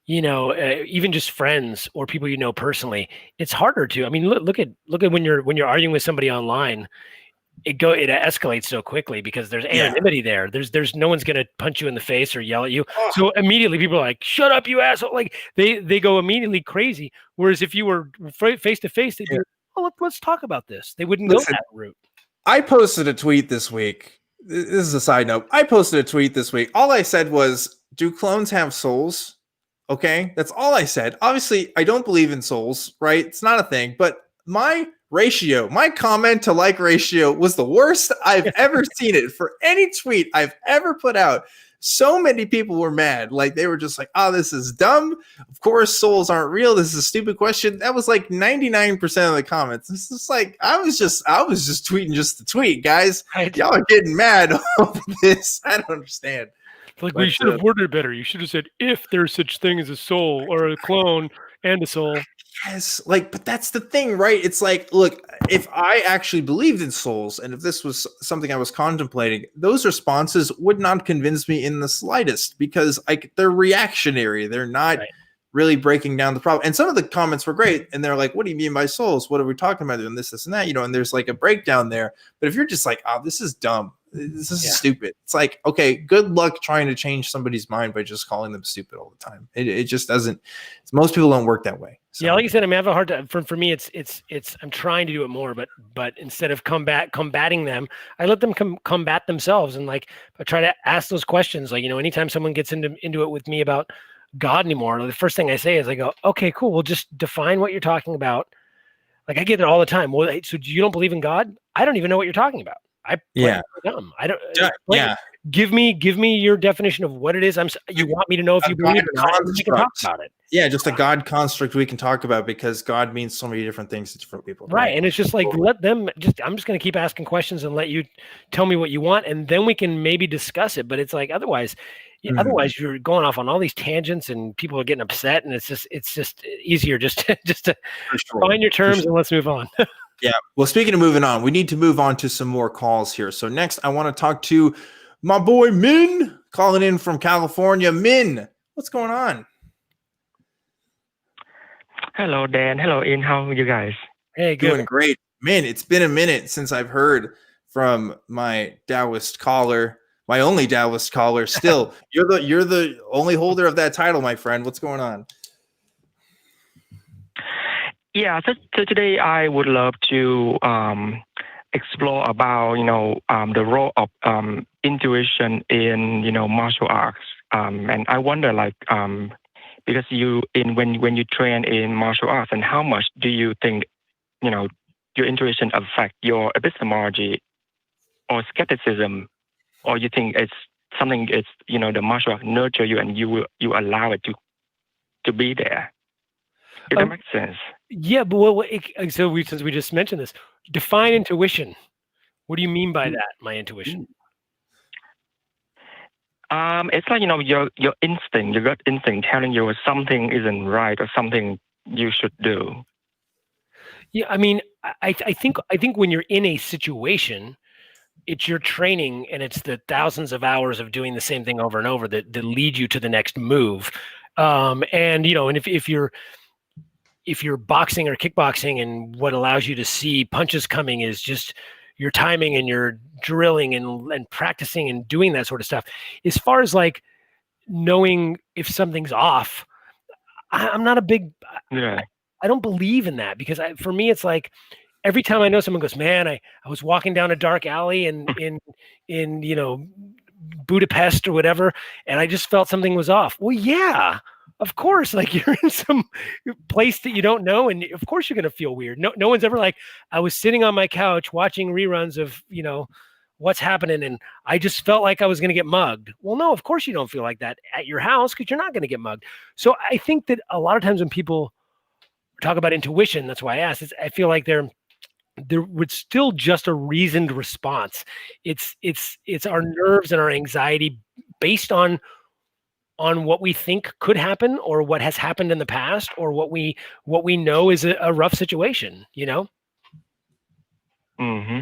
even just friends or people personally. It's harder to. I mean, look at when you're arguing with somebody online. It escalates so quickly because there's anonymity there. There's no one's gonna punch you in the face or yell at you. So immediately people are like, "Shut up, you asshole!" Like they go immediately crazy. Whereas if you were face to face, they'd be, "Oh, let's talk about this." They wouldn't go that route. I posted a tweet this week. This is a side note. I posted a tweet this week. All I said was, "Do clones have souls?" Okay, that's all I said. Obviously, I don't believe in souls, right? It's not a thing. But my comment to like ratio was the worst I've ever seen it for any tweet I've ever put out. So many people were mad. Like they were just like, "Oh, this is dumb. Of course, souls aren't real. This is a stupid question." That was like 99% of the comments. It's just like I was just tweeting just the tweet, guys. Y'all are getting mad over this. I don't understand. Like, we should have worded it better. You should have said, "If there's such thing as a soul or a clone and a soul." Yes, but that's the thing, right? It's like, look, if I actually believed in souls, and if this was something I was contemplating, those responses would not convince me in the slightest, because they're reactionary. They're not really breaking down the problem. And some of the comments were great, and they're like, "What do you mean by souls? What are we talking about? Doing this, and that?" And there's like a breakdown there. But if you're just like, "Oh, this is dumb. This is stupid," it's like, okay, good luck trying to change somebody's mind by just calling them stupid all the time. It just doesn't. Most people don't work that way. So. Yeah, like I said, I mean, I have a hard time. For me, it's I'm trying to do it more, but instead of combating them, I let them combat themselves, and like I try to ask those questions. Like, anytime someone gets into it with me about God anymore, the first thing I say is I go, okay, cool. We'll just define what you're talking about. Like I get it all the time. Well, so you don't believe in God? I don't even know what you're talking about. I play dumb. I don't. Yeah. Give me your definition of what it is. You want me to know if you believe it or not, and we can talk about it. Yeah, just a God construct we can talk about, because God means so many different things to different people. Right. And it's just like, let them I'm just going to keep asking questions and let you tell me what you want. And then we can maybe discuss it. But it's like, otherwise you're going off on all these tangents and people are getting upset. And it's just easier just to find your terms and let's move on. Yeah. Well, speaking of moving on, we need to move on to some more calls here. So next I want to talk to my boy Minh, calling in from California. Minh, what's going on? Hello, Dan. Hello, In. How are you guys? Hey, good. Doing great. Minh, it's been a minute since I've heard from my Taoist caller, my only Taoist caller. Still, you're the only holder of that title, my friend. What's going on? Yeah, so today I would love to explore about the role of intuition in martial arts, and I wonder because when you train in martial arts, and how much do you think your intuition affect your epistemology or skepticism, or you think it's something the martial art nurture you and you allow it to be there? If that makes sense. Yeah, but since we just mentioned this, define intuition. What do you mean by that? My intuition. It's like your instinct, your gut instinct, telling you something isn't right or something you should do. Yeah, I mean, I think when you're in a situation, it's your training and it's the thousands of hours of doing the same thing over and over that lead you to the next move. And if you're boxing or kickboxing, and what allows you to see punches coming is just your timing and your drilling and practicing and doing that sort of stuff. As far as like knowing if something's off, I'm not a big. Yeah. I don't believe in that, because for me it's like every time I know someone goes, man, I was walking down a dark alley in Budapest or whatever, and I just felt something was off. Well, yeah. Of course, like you're in some place that you don't know, and of course you're going to feel weird. No one's ever like, I was sitting on my couch watching reruns of, what's happening, and I just felt like I was going to get mugged. Well, no, of course you don't feel like that at your house, because you're not going to get mugged. So I think that a lot of times when people talk about intuition, that's why I asked, I feel like there would still just a reasoned response. It's our nerves and our anxiety based on what we think could happen, or what has happened in the past, or what we know is a rough situation, Mm-hmm.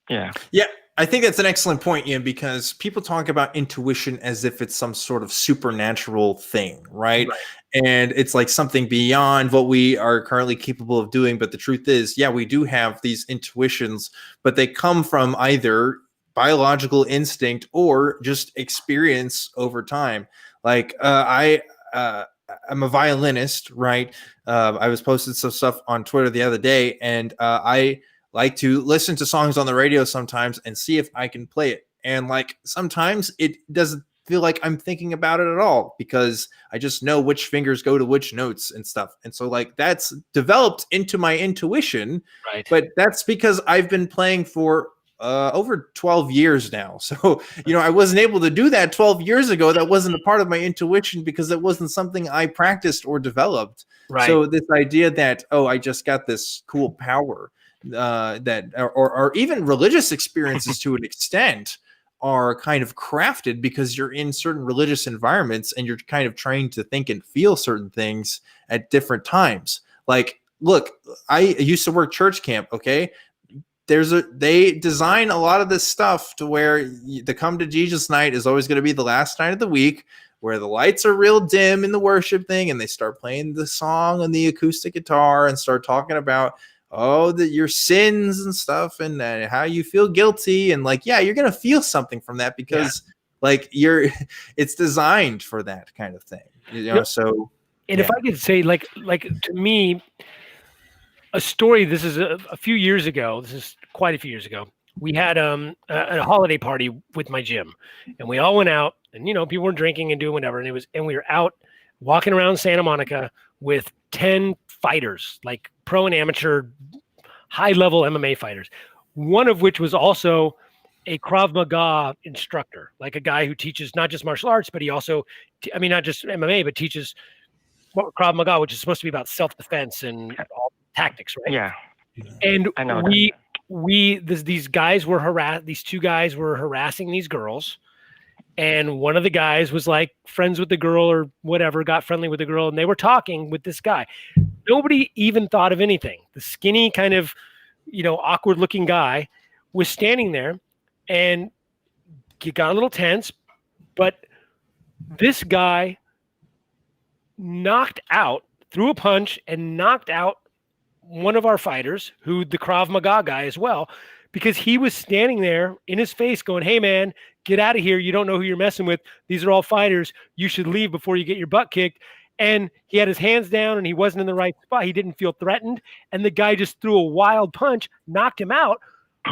Yeah. Yeah, I think that's an excellent point, Ian, because people talk about intuition as if it's some sort of supernatural thing, right? And it's like something beyond what we are currently capable of doing. But the truth is, yeah, we do have these intuitions, but they come from either biological instinct or just experience over time. Like I'm a violinist, right? I was posting some stuff on Twitter the other day, and I like to listen to songs on the radio sometimes and see if I can play it. And like sometimes it doesn't feel like I'm thinking about it at all, because I just know which fingers go to which notes and stuff. And so like that's developed into my intuition, right? But that's because I've been playing for over 12 years now. So, I wasn't able to do that 12 years ago. That wasn't a part of my intuition, because it wasn't something I practiced or developed. Right. So this idea that, I just got this cool power, or even religious experiences to an extent are kind of crafted because you're in certain religious environments and you're kind of trained to think and feel certain things at different times. Like, look, I used to work church camp. Okay. They design a lot of this stuff to where the come to Jesus night is always going to be the last night of the week, where the lights are real dim in the worship thing, and they start playing the song on the acoustic guitar and start talking about your sins and stuff, and how you feel guilty, and like, yeah, you're going to feel something from that, because like it's designed for that kind of thing, Yep. So And if I could say, like to me, a story. This is a few years ago. This is quite a few years ago. We had a holiday party with my gym, and we all went out, and people were drinking and doing whatever, and we were out walking around Santa Monica with 10 fighters, like pro and amateur, high level MMA fighters. One of which was also a Krav Maga instructor, like a guy who teaches not just martial arts, but he also, not just MMA, but teaches Krav Maga, which is supposed to be about self-defense and all tactics, right? Yeah. And I know these guys were these two guys were harassing these girls. And one of the guys was like friends with the girl or whatever, got friendly with the girl, and they were talking with this guy. Nobody even thought of anything. The skinny kind of, awkward looking guy was standing there, and he got a little tense, but this guy threw a punch and knocked out one of our fighters, who the Krav Maga guy as well, because he was standing there in his face going, "Hey man, get out of here. You don't know who you're messing with. These are all fighters. You should leave before you get your butt kicked." And he had his hands down and he wasn't in the right spot. He didn't feel threatened. And the guy just threw a wild punch, knocked him out.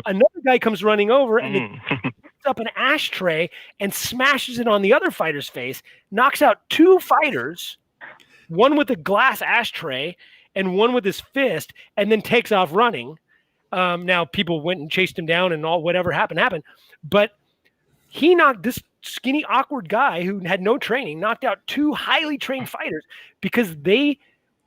Another guy comes running over and picks up an ashtray and smashes it on the other fighter's face, knocks out two fighters, one with a glass ashtray and one with his fist, and then takes off running. Now people went and chased him down and all whatever happened. But he knocked this skinny, awkward guy who had no training, knocked out two highly trained fighters because they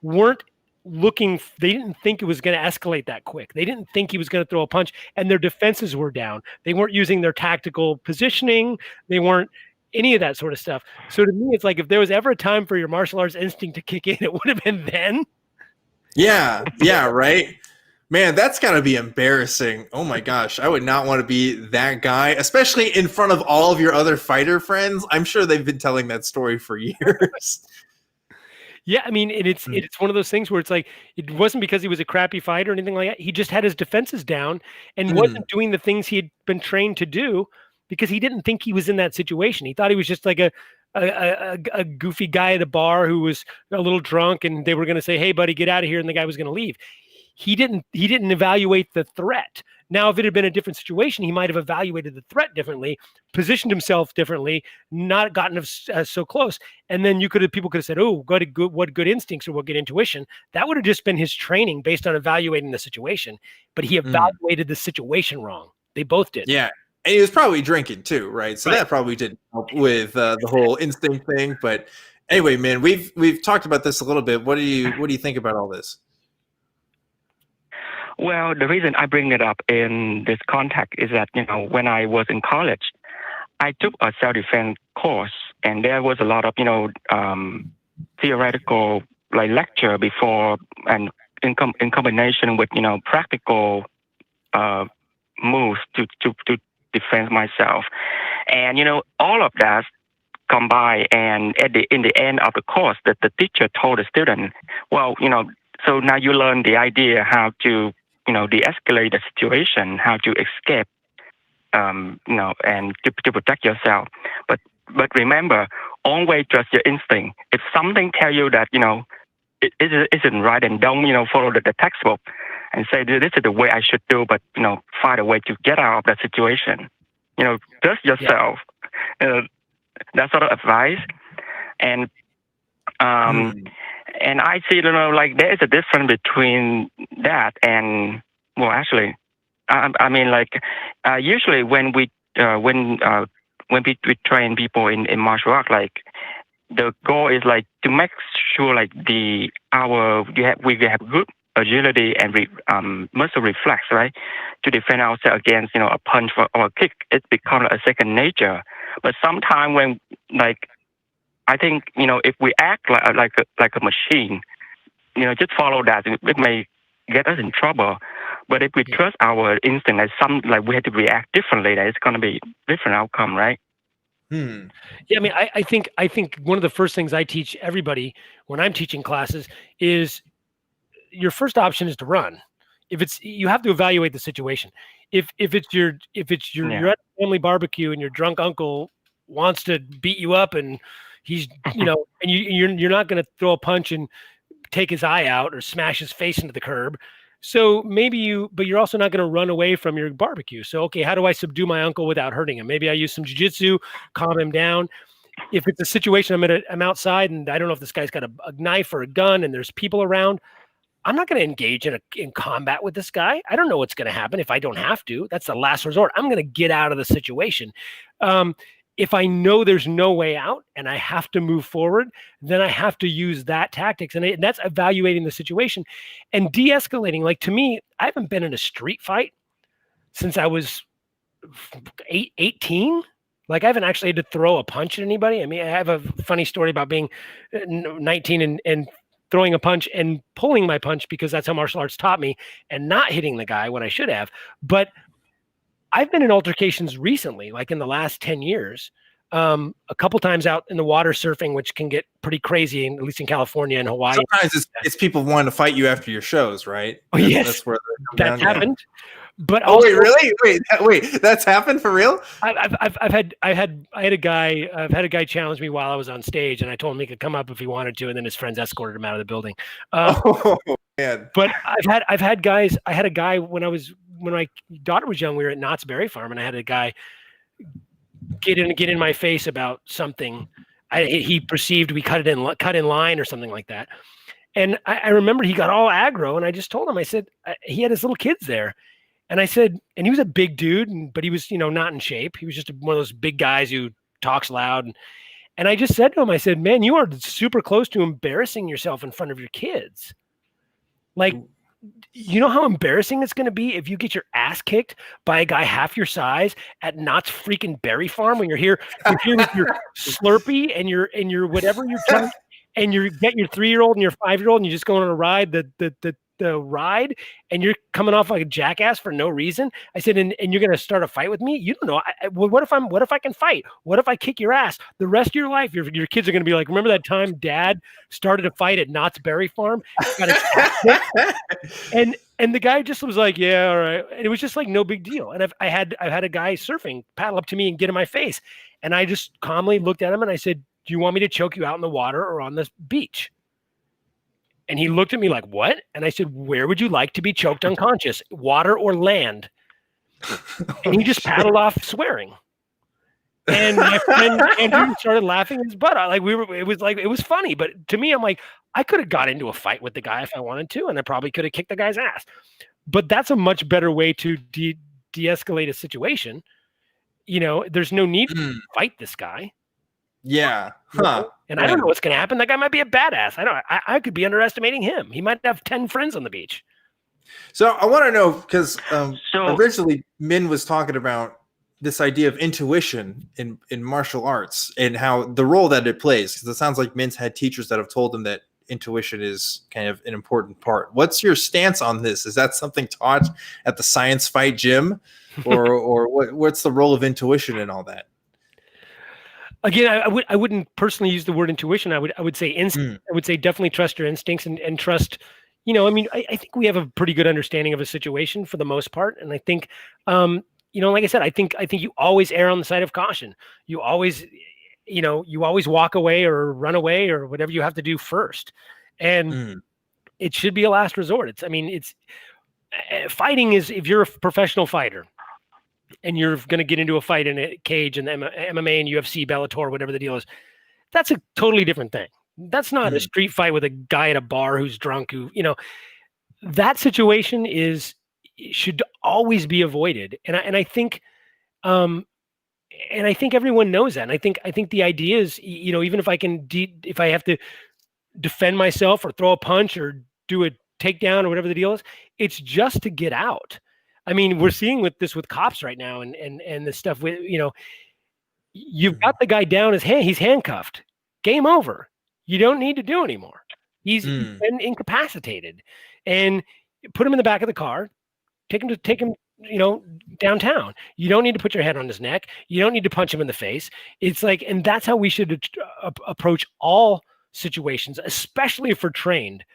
weren't looking. They didn't think it was going to escalate that quick. They didn't think he was going to throw a punch, and their defenses were down. They weren't using their tactical positioning. They weren't any of that sort of stuff. So to me, it's like if there was ever a time for your martial arts instinct to kick in, it would have been then. Yeah, right. Man, that's got to be embarrassing. Oh my gosh, I would not want to be that guy, especially in front of all of your other fighter friends. I'm sure they've been telling that story for years. Yeah, I mean, it's one of those things where it's like it wasn't because he was a crappy fighter or anything like that. He just had his defenses down and wasn't doing the things he had been trained to do because he didn't think he was in that situation. He thought he was just like a goofy guy at a bar who was a little drunk, and they were going to say, "Hey, buddy, get out of here," and the guy was going to leave. He didn't evaluate the threat. Now, if it had been a different situation, he might have evaluated the threat differently, positioned himself differently, not gotten so close. And then people could have said, "Oh, what good instincts or what good intuition." That would have just been his training based on evaluating the situation. But he evaluated the situation wrong. They both did. Yeah. And he was probably drinking too, right? So that probably didn't help with the whole instinct thing. But anyway, man, we've talked about this a little bit. What do you think about all this? Well, the reason I bring it up in this context is that, when I was in college, I took a self-defense course, and there was a lot of, theoretical lecture before, and in combination with, practical moves to defend myself. And, all of that combined, and in the end of the course, that the teacher told the student, well, so now you learn the idea how to, de-escalate the situation, how to escape, and to protect yourself. But remember, always trust your instinct. If something tell you that, it isn't right, and don't, follow the textbook and say, this is the way I should do, but, find a way to get out of that situation. Trust yourself. That sort of advice. And, and I see, there is a difference between that and, well, actually, I mean, usually when we train people in martial art, the goal is to make sure we have good agility and muscle reflex, right, to defend ourselves against a punch or a kick. It becomes a second nature. But sometimes when I think, if we act like a machine, just follow that, it may get us in trouble. But if we trust our instinct, we have to react differently, that it's going to be different outcome, right? Yeah, I mean, I think one of the first things I teach everybody when I'm teaching classes is your first option is to run. You have to evaluate the situation. If you're at a family barbecue and your drunk uncle wants to beat you up and He's, you know, and you're not going to throw a punch and take his eye out or smash his face into the curb. So maybe but you're also not going to run away from your barbecue. So, okay, how do I subdue my uncle without hurting him? Maybe I use some jiu-jitsu, calm him down. If it's a situation I'm outside and I don't know if this guy's got a knife or a gun and there's people around, I'm not going to engage in combat with this guy. I don't know what's going to happen if I don't have to. That's the last resort. I'm going to get out of the situation. If I know there's no way out and I have to move forward, then I have to use that tactics. And that's evaluating the situation and de-escalating. Like, to me, I haven't been in a street fight since I was 18. Like, I haven't actually had to throw a punch at anybody. I mean, I have a funny story about being 19 and throwing a punch and pulling my punch because that's how martial arts taught me, and not hitting the guy when I should have. But I've been in altercations recently, like in the last 10 years, a couple times out in the water surfing, which can get pretty crazy, at least in California and Hawaii. Sometimes it's people wanting to fight you after your shows, right? Oh, yes, that's where that's happened. But also, wait, really? Wait, that's happened for real? I've had a guy challenge me while I was on stage, and I told him he could come up if he wanted to, and then his friends escorted him out of the building. Oh man! But I had guys. I had a guy when my daughter was young. We were at Knott's Berry Farm, and I had a guy get in my face about something. He perceived we cut in line or something like that. And I remember he got all aggro, and I just told him, I said, he had his little kids there. And I said, and he was a big dude, but he was, not in shape. He was just one of those big guys who talks loud. And I just said to him, I said, man, you are super close to embarrassing yourself in front of your kids. Like, you know how embarrassing it's going to be if you get your ass kicked by a guy half your size at Knott's freaking Berry Farm when you're here with your Slurpee and your whatever you're trying, and you get your 3-year-old and your 5-year-old and you're just going on a ride, the ride, and you're coming off like a jackass for no reason. I said, and you're going to start a fight with me? You don't know. What if I can fight? What if I kick your ass? The rest of your life, your kids are going to be like, remember that time Dad started a fight at Knott's Berry Farm? and the guy just was like, yeah, all right. And it was just like no big deal. And I've had a guy surfing paddle up to me and get in my face, and I just calmly looked at him and I said, do you want me to choke you out in the water or on the beach? And he looked at me like, what? And I said, where would you like to be choked unconscious, water or land? And he just paddled off swearing. And my friend Andrew started laughing his butt out. It was funny. But to me, I'm like, I could have got into a fight with the guy if I wanted to, and I probably could have kicked the guy's ass. But that's a much better way to de-escalate a situation. There's no need to fight this guy. Yeah. Huh. And I don't know what's going to happen. That guy might be a badass. I could be underestimating him. He might have 10 friends on the beach. So I want to know, because originally Minh was talking about this idea of intuition in martial arts and how the role that it plays. Because it sounds like Minh's had teachers that have told him that intuition is kind of an important part. What's your stance on this? Is that something taught at the Science Fight gym, or what's the role of intuition in all that? Again, I wouldn't personally use the word intuition. I would say instinct. I would say definitely trust your instincts and trust. I think we have a pretty good understanding of a situation for the most part, and I think, like I said, I think you always err on the side of caution. You always walk away or run away or whatever you have to do first, and it should be a last resort. Fighting is, if you're a professional fighter and you're going to get into a fight in a cage and MMA and UFC, Bellator, whatever the deal is, that's a totally different thing. That's not a street fight with a guy at a bar who's drunk, that situation should always be avoided. And I think everyone knows that. And I think the idea is, even if if I have to defend myself or throw a punch or do a takedown or whatever the deal is, it's just to get out. I mean, we're seeing with cops right now and this stuff with, you've got the guy down, he's handcuffed. Game over. You don't need to do anymore. He's been incapacitated, and put him in the back of the car, take him, downtown. You don't need to put your head on his neck. You don't need to punch him in the face. It's like, and that's how we should approach all situations, especially if we're trained,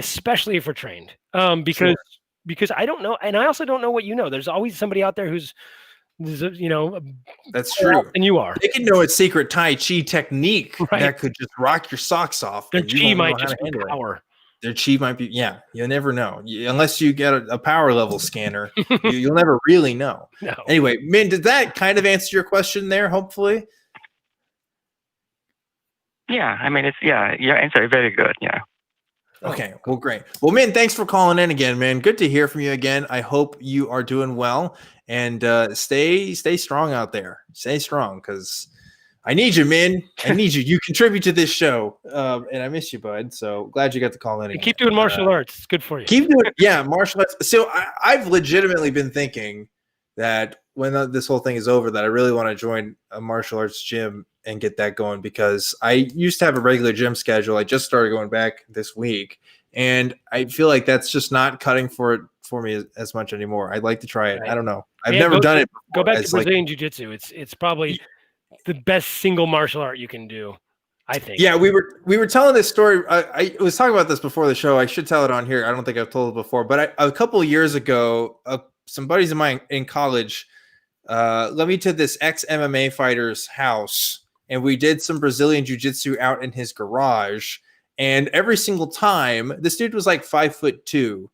because I don't know. And I also don't know what There's always somebody out there who's That's true. And you are. They can know a secret Tai Chi technique Right. that could just rock your socks off. Their and you chi won't know might how just to be handle it. power. Their chi might be, yeah, you never know. Unless you get a power level scanner, you'll never really know. No. Anyway, Minh, did that kind of answer your question there, hopefully? Yeah, I mean, your answer is very good. Yeah. Okay, well, great. Well, Minh, thanks for calling in again, man. Good to hear from you again. I hope you are doing well, and stay strong out there. Stay strong, because I need you, Minh. I need you. You contribute to this show, and I miss you, bud. So glad you got to call in again. Keep doing martial arts. It's good for you. Keep doing, yeah, martial arts. So I've legitimately been thinking that when this whole thing is over, that I really want to join a martial arts gym and get that going, because I used to have a regular gym schedule. I just started going back this week, and I feel like that's just not cutting for me as much anymore. I'd like to try it. Right. I don't know. I've never done it before. Go back to Brazilian Jiu-Jitsu. It's probably the best single martial art you can do, I think. Yeah, we were telling this story. I was talking about this before the show. I should tell it on here. I don't think I've told it before, but a couple of years ago, some buddies of mine in college led me to this ex-MMA fighter's house, and we did some Brazilian jiu-jitsu out in his garage. And every single time, this dude was like 5'2".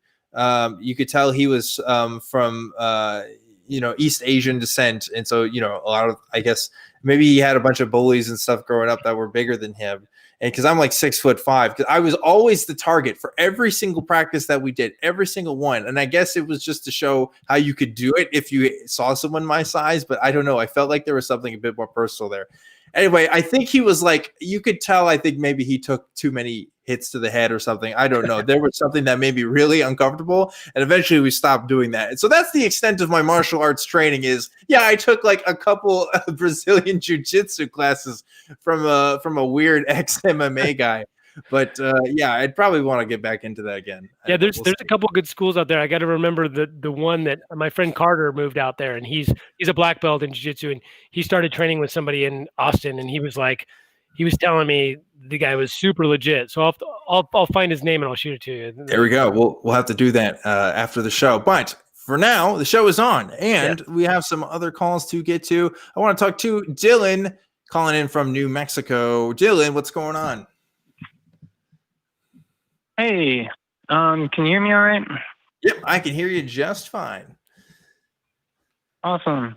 You could tell he was from East Asian descent, and so a lot of, I guess, maybe he had a bunch of bullies and stuff growing up that were bigger than him. And because I'm like 6'5", because I was always the target for every single practice that we did, every single one. And I guess it was just to show how you could do it if you saw someone my size. But I don't know. I felt like there was something a bit more personal there. Anyway, I think he was like, you could tell, I think maybe he took too many hits to the head or something. I don't know. There was something that made me really uncomfortable. And eventually we stopped doing that. And so that's the extent of my martial arts training is, yeah, I took like a couple of Brazilian jiu-jitsu classes from a weird ex-MMA guy. But yeah, I'd probably want to get back into that again. Yeah, there's a couple of good schools out there. I got to remember the one that my friend Carter moved out there, and he's a black belt in jiu-jitsu, and he started training with somebody in Austin, and he was telling me the guy was super legit. So I'll find his name and I'll shoot it to you. There we go. We'll have to do that after the show. But for now, the show is on, and we have some other calls to get to. I want to talk to Dylan, calling in from New Mexico. Dylan, what's going on? Hey, can you hear me all right? Yep, I can hear you just fine. Awesome.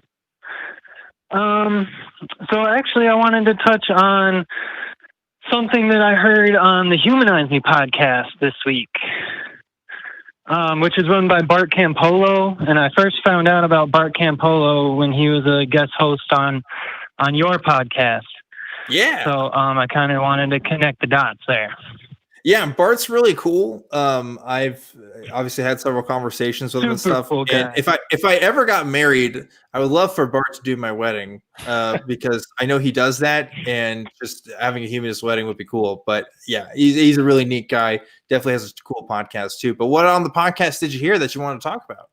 So actually I wanted to touch on something that I heard on the Humanize Me podcast this week, which is run by Bart Campolo. And I first found out about Bart Campolo when he was a guest host on your podcast. Yeah. So I kind of wanted to connect the dots there. Yeah, Bart's really cool. I've obviously had several conversations with him and stuff. Cool guy. And if I ever got married, I would love for Bart to do my wedding because I know he does that, and just having a humanist wedding would be cool. But yeah, he's a really neat guy. Definitely has a cool podcast too. But what on the podcast did you hear that you want to talk about?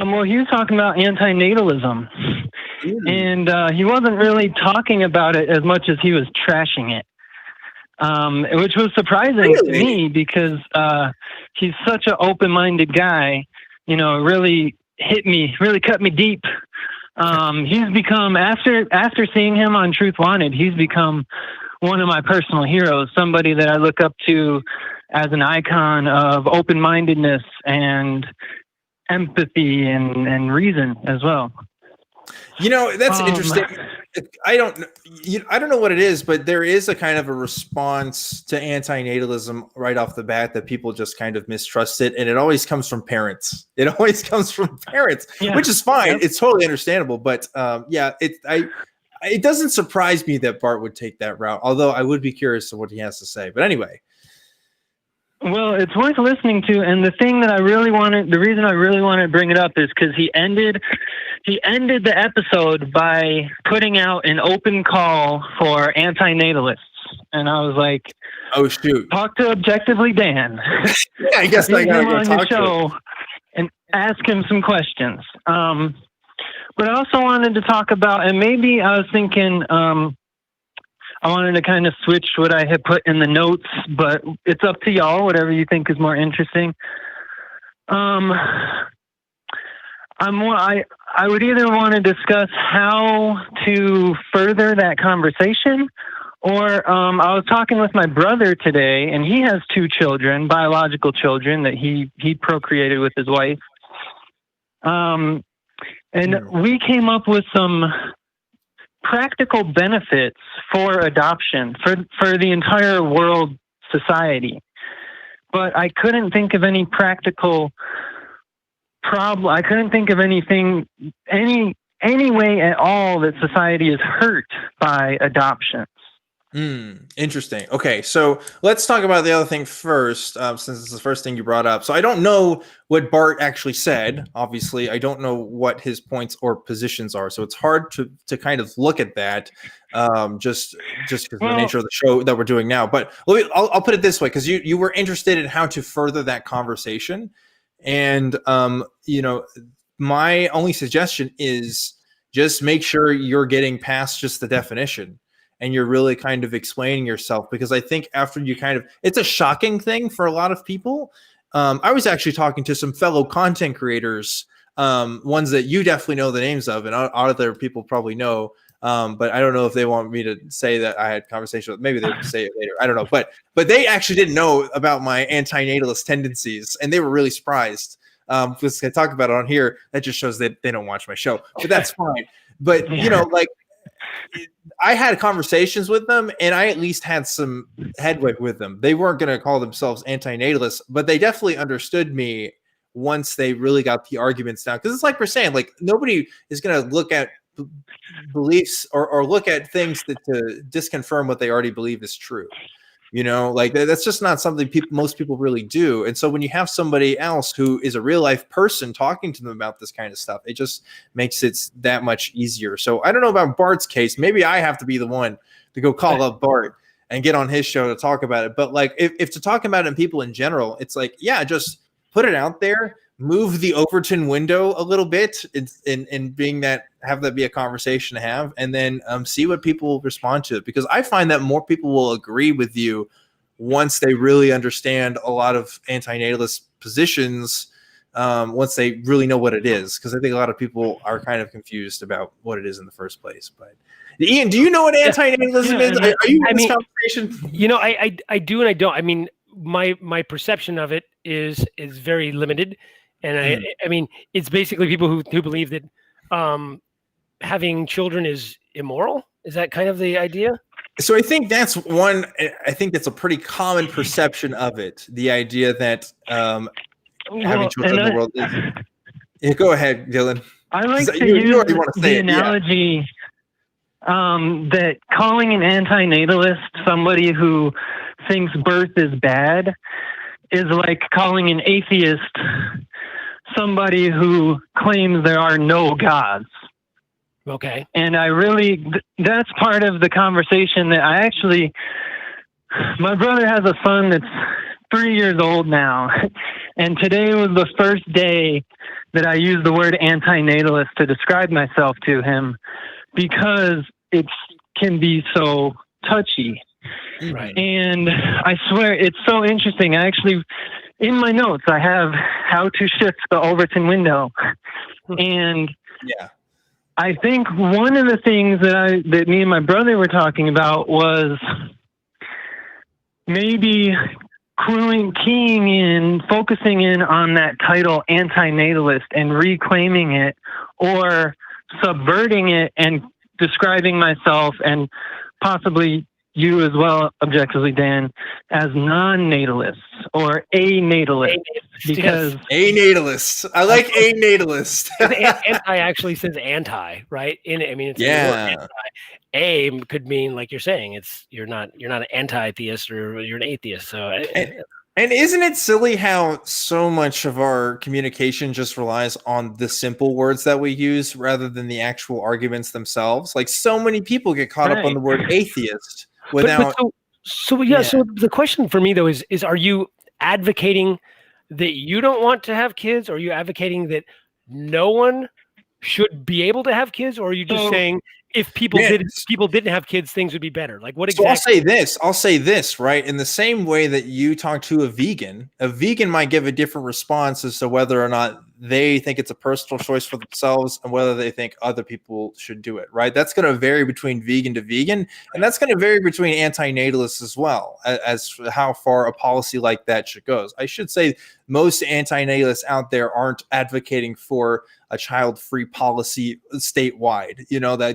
Well, he was talking about antinatalism, and he wasn't really talking about it as much as he was trashing it. Which was surprising to me because he's such an open-minded guy. It really hit me, really cut me deep. He's become, after seeing him on Truth Wanted, he's become one of my personal heroes, somebody that I look up to as an icon of open-mindedness and empathy and reason as well. That's interesting. I don't know what it is, but there is a kind of a response to antinatalism right off the bat that people just kind of mistrust it, and it always comes from parents. It which is fine. Yep. It's totally understandable, but it doesn't surprise me that Bart would take that route. Although I would be curious to what he has to say. But anyway. Well, it's worth listening to, and the reason I really wanted to bring it up is because he ended the episode by putting out an open call for antinatalists, and I was like, "Oh shoot! Talk to Objectively Dan." Yeah, I guess I gotta go talk to him and ask him some questions. But I also wanted to talk about, and maybe I was thinking. I wanted to kind of switch what I had put in the notes, but it's up to y'all, whatever you think is more interesting. I I would either want to discuss how to further that conversation, or I was talking with my brother today, and he has 2 children, biological children that he procreated with his wife. And we came up with some practical benefits for adoption for the entire world society, but I couldn't think of any practical problem. I couldn't think of any way at all that society is hurt by adoptions. Interesting. Okay, so let's talk about the other thing first, since it's the first thing you brought up. So I don't know what Bart actually said. Obviously, I don't know what his points or positions are. So it's hard to kind of look at that, just because of the nature of the show that we're doing now. But I'll put it this way, because you were interested in how to further that conversation, and my only suggestion is just make sure you're getting past just the definition. And you're really kind of explaining yourself, because I think after you it's a shocking thing for a lot of people. I was actually talking to some fellow content creators, ones that you definitely know the names of, and other people probably know. But I don't know if they want me to say that I had conversation with. Maybe they'll say it later. I don't know. But they actually didn't know about my anti-natalist tendencies, and they were really surprised. Because I talk about it on here, that just shows that they don't watch my show. But that's fine. But I had conversations with them, and I at least had some headway with them. They weren't going to call themselves anti-natalists, but they definitely understood me once they really got the arguments down. Because it's like we're saying, like, nobody is going to look at beliefs or look at things to disconfirm what they already believe is true. Like that's just not something most people really do. And so when you have somebody else who is a real life person talking to them about this kind of stuff, it just makes it that much easier. So I don't know about Bart's case. Maybe I have to be the one to go call up Bart and get on his show to talk about it. But like if to talk about it in people in general, it's like, yeah, just put it out there, move the Overton window a little bit in being that, have that be a conversation to have, and then see what people respond to it. Because I find that more people will agree with you once they really understand a lot of anti-natalist positions, once they really know what it is. Because I think a lot of people are kind of confused about what it is in the first place. But Ian, do you know what anti-natalism is? Are you in this conversation? I do and I don't. I mean, my perception of it is very limited. And I mean, it's basically people who believe that having children is immoral. Is that kind of the idea? So I think that's one. I think that's a pretty common perception of it. The idea that having children in the world is. Yeah, go ahead, Dylan. I like to use the analogy that calling an anti-natalist somebody who thinks birth is bad is like calling an atheist somebody who claims there are no gods. Okay. And that's part of the conversation that my brother has a son that's 3 years old now. And today was the first day that I used the word anti-natalist to describe myself to him, because it can be so touchy. Right. And I swear it's so interesting. In my notes, I have how to shift the Overton window. And yeah, I think one of the things that me and my brother were talking about was maybe keying in, focusing in on that title anti-natalist and reclaiming it, or subverting it and describing myself, and possibly you as well, objectivelyDan, as non-natalists or a-natalist. Because a-natalist. I like a-natalist. Anti actually says anti, right? It's anti. A could mean, like you're saying, you're not an anti-theist, or you're an atheist. So and isn't it silly how so much of our communication just relies on the simple words that we use rather than the actual arguments themselves? Like, so many people get caught up on the word atheist without. So the question for me though is are you advocating that you don't want to have kids, or are you advocating that no one should be able to have kids, or are you just saying if people didn't have kids, things would be better? Like, what exactly? So I'll say this, right? In the same way that you talk to a vegan might give a different response as to whether or not they think it's a personal choice for themselves and whether they think other people should do it, right? That's going to vary between vegan to vegan, and that's going to vary between anti-natalists as well, as how far a policy like that should go. I should say most anti-natalists out there aren't advocating for a child-free policy statewide.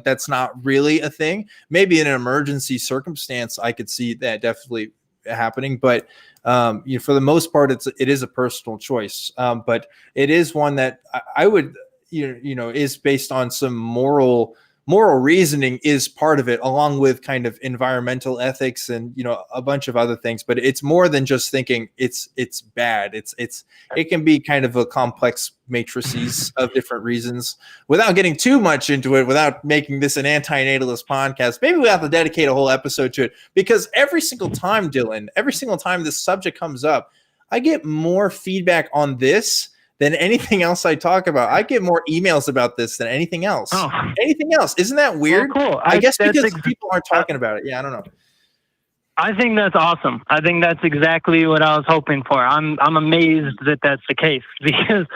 That's not really a thing. Maybe in an emergency circumstance, I could see that definitely happening, but for the most part, it is a personal choice. But it is one that I would, is based on some moral reasoning is part of it, along with kind of environmental ethics and a bunch of other things. But it's more than just thinking it's bad. It can be kind of a complex matrices of different reasons. Without getting too much into it, without making this an anti-natalist podcast, maybe we have to dedicate a whole episode to it, because every single time, Dylan, every single time this subject comes up, I get more feedback on this than anything else I talk about. I get more emails about this than anything else. Anything else. Isn't that weird? Oh, cool. I guess because people aren't talking about it. Yeah, I don't know. I think that's awesome. I think that's exactly what I was hoping for. I'm amazed that that's the case, because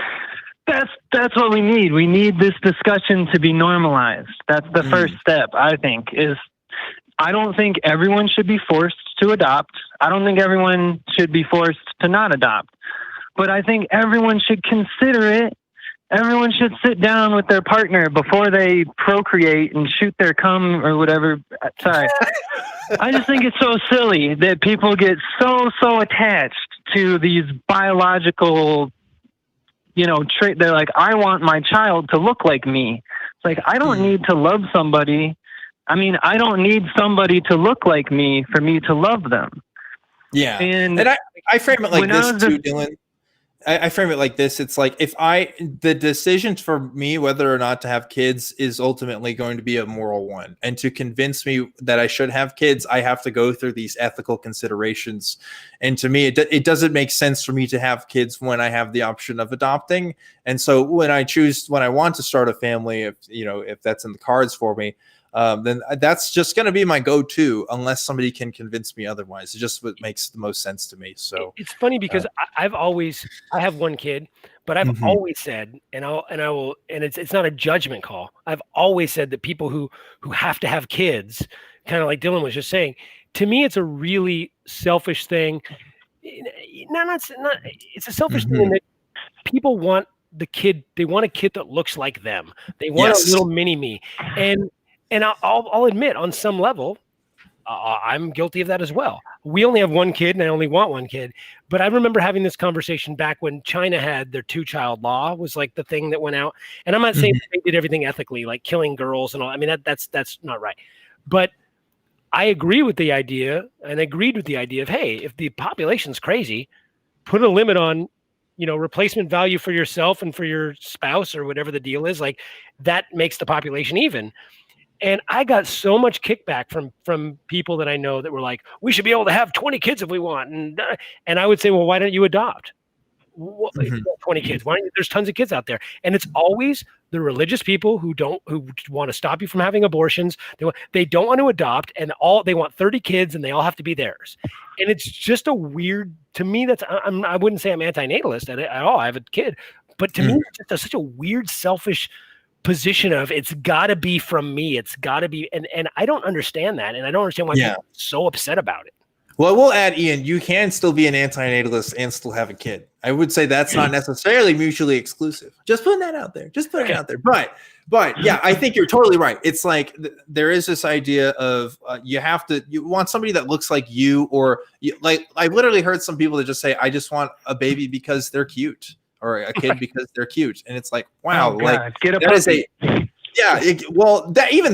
that's what we need. We need this discussion to be normalized. That's the first step, I think, is I don't think everyone should be forced to adopt. I don't think everyone should be forced to not adopt. But I think everyone should consider it. Everyone should sit down with their partner before they procreate and shoot their cum or whatever. Sorry. I just think it's so silly that people get so attached to these biological, trait. They're like, I want my child to look like me. It's like, I don't need to love somebody. I mean, I don't need somebody to look like me for me to love them. Yeah. And I frame it like this too, Dylan. I frame it like this. It's like, the decision for me whether or not to have kids is ultimately going to be a moral one. And to convince me that I should have kids, I have to go through these ethical considerations. And to me, it doesn't make sense for me to have kids when I have the option of adopting. And so when I want to start a family, if that's in the cards for me, then that's just going to be my go-to, unless somebody can convince me otherwise. It's just what makes the most sense to me. So it's funny because I have one kid, but I've always said, and it's not a judgment call. I've always said that people who have to have kids, kind of like Dylan was just saying, to me, it's a really selfish thing. It's a selfish thing in that people want the kid. They want a kid that looks like them. They want a little mini me. And I'll admit, on some level, I'm guilty of that as well. We only have one kid, and I only want one kid. But I remember having this conversation back when China had their 2-child law, was like the thing that went out. And I'm not saying they did everything ethically, like killing girls and all. I mean, that's not right. But I agree with the idea, and agreed with the idea of, hey, if the population's crazy, put a limit on, replacement value for yourself and for your spouse or whatever the deal is. Like, that makes the population even. And I got so much kickback from people that I know that were like, we should be able to have 20 kids if we want. And I would say, well, why don't you adopt? 20 kids. Why don't you, there's tons of kids out there. And it's always the religious people who want to stop you from having abortions. They don't want to adopt, and they want 30 kids, and they all have to be theirs. And it's just a weird, to me, I wouldn't say I'm anti-natalist at all. I have a kid, but to me, it's just such a weird, selfish position of, it's got to be from me. It's got to be, and I don't understand that, and I don't understand why people are so upset about it. Well, we'll add, Ian, you can still be an anti-natalist and still have a kid. I would say that's not necessarily mutually exclusive. Just putting that out there. It out there. But yeah, I think you're totally right. It's like there is this idea of you want somebody that looks like you, or like I literally heard some people that just say, I just want a baby because they're cute, or a kid because they're cute. And it's like, wow, get a puppy.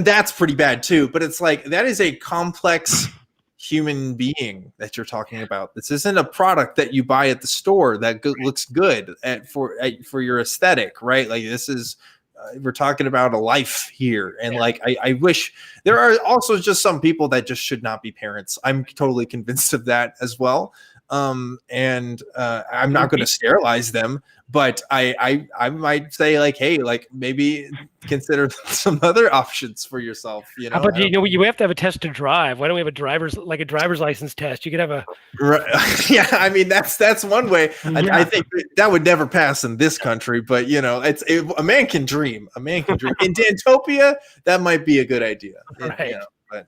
That's pretty bad too. But it's like, that is a complex human being that you're talking about. This isn't a product that you buy at the store that looks good for your aesthetic, right? Like, this is we're talking about a life here. And like, I wish there are also just some people that just should not be parents. I'm totally convinced of that as well. and I'm not going to sterilize them, but I might say like, hey, like maybe consider some other options for yourself. You know, how about you have to have a test to drive. Why don't we have a driver's license test? You could have a yeah. I mean, that's one way. I think that would never pass in this country, but you know, a man can dream. A man can dream. In Dantopia, that might be a good idea. Right. You know, but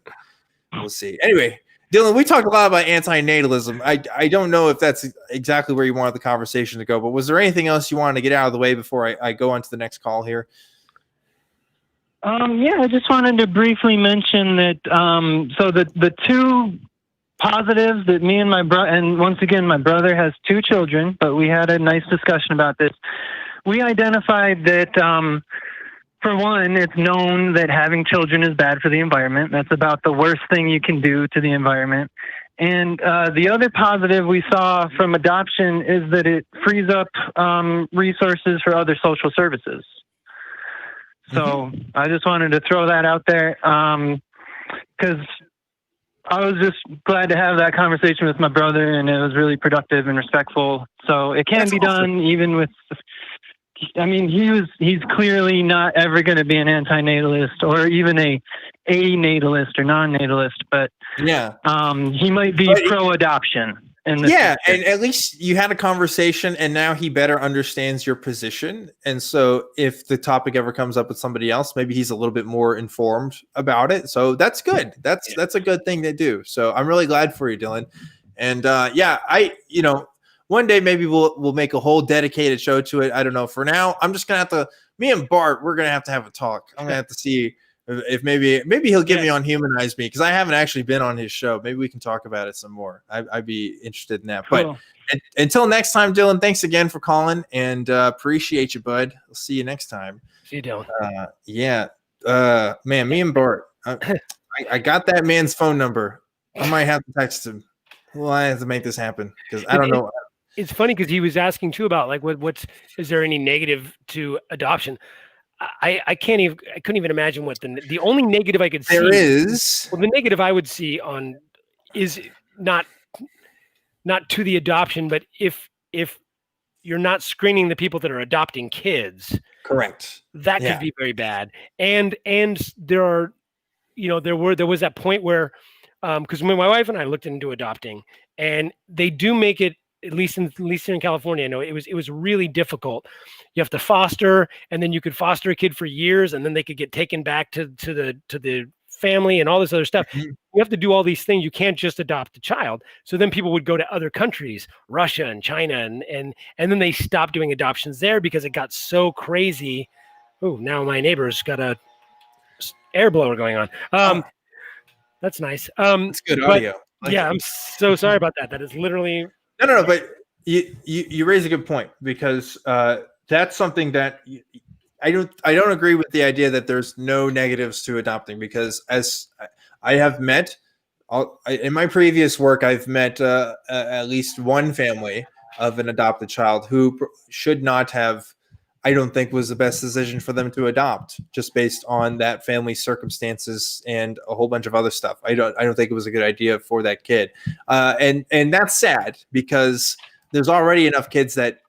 we'll see. Anyway, Dylan, we talked a lot about antinatalism. I don't know if that's exactly where you wanted the conversation to go, but was there anything else you wanted to get out of the way before I go on to the next call here? Yeah, I just wanted to briefly mention that. So the two positives that me and my brother, and once again, my brother has two children, but we had a nice discussion about this. We identified that, for one, it's known that having children is bad for the environment. That's about the worst thing you can do to the environment. And the other positive we saw from adoption is that it frees up resources for other social services. So I just wanted to throw that out there because I was just glad to have that conversation with my brother, and it was really productive and respectful. So it can be done even with, I mean, he's clearly not ever going to be an antinatalist or even a natalist or non-natalist, but yeah, he might be pro-adoption. And at least you had a conversation, and now he better understands your position. And so if the topic ever comes up with somebody else, maybe he's a little bit more informed about it. So that's good. That's a good thing to do. So I'm really glad for you, Dylan. And one day maybe we'll make a whole dedicated show to it. I don't know. For now, I'm just gonna have to. Me and Bart, we're gonna have a talk. I'm gonna have to see if maybe he'll get me on Humanize Me, because I haven't actually been on his show. Maybe we can talk about it some more. I'd be interested in that. Cool. But until next time, Dylan, thanks again for calling, and appreciate you, bud. We'll see you next time. See you, Dylan. Man, me and Bart. I got that man's phone number. I might have to text him. Well, I have to make this happen because I don't know. It's funny because he was asking too about like is there any negative to adoption? I couldn't even imagine what the only negative I could see is. Well, the negative I would see is not to the adoption, but if you're not screening the people that are adopting kids, correct, that could be very bad. And there are, there was that point where, because when my wife and I looked into adopting, and they do make it, at least here in California, I know it was really difficult. You have to foster, and then you could foster a kid for years, and then they could get taken back to the family and all this other stuff. You have to do all these things. You can't just adopt a child. So then people would go to other countries, Russia and China, and then they stopped doing adoptions there because it got so crazy. Oh, now my neighbor's got a air blower going on. That's nice. That's good audio. I'm so sorry about that. That is literally. No, but you raise a good point, because that's something that I don't agree with the idea that there's no negatives to adopting, because as I have met in my previous work, I've met at least one family of an adopted child who should not have, I don't think was the best decision for them to adopt, just based on that family's circumstances and a whole bunch of other stuff. I don't think it was a good idea for that kid. And that's sad, because there's already enough kids that,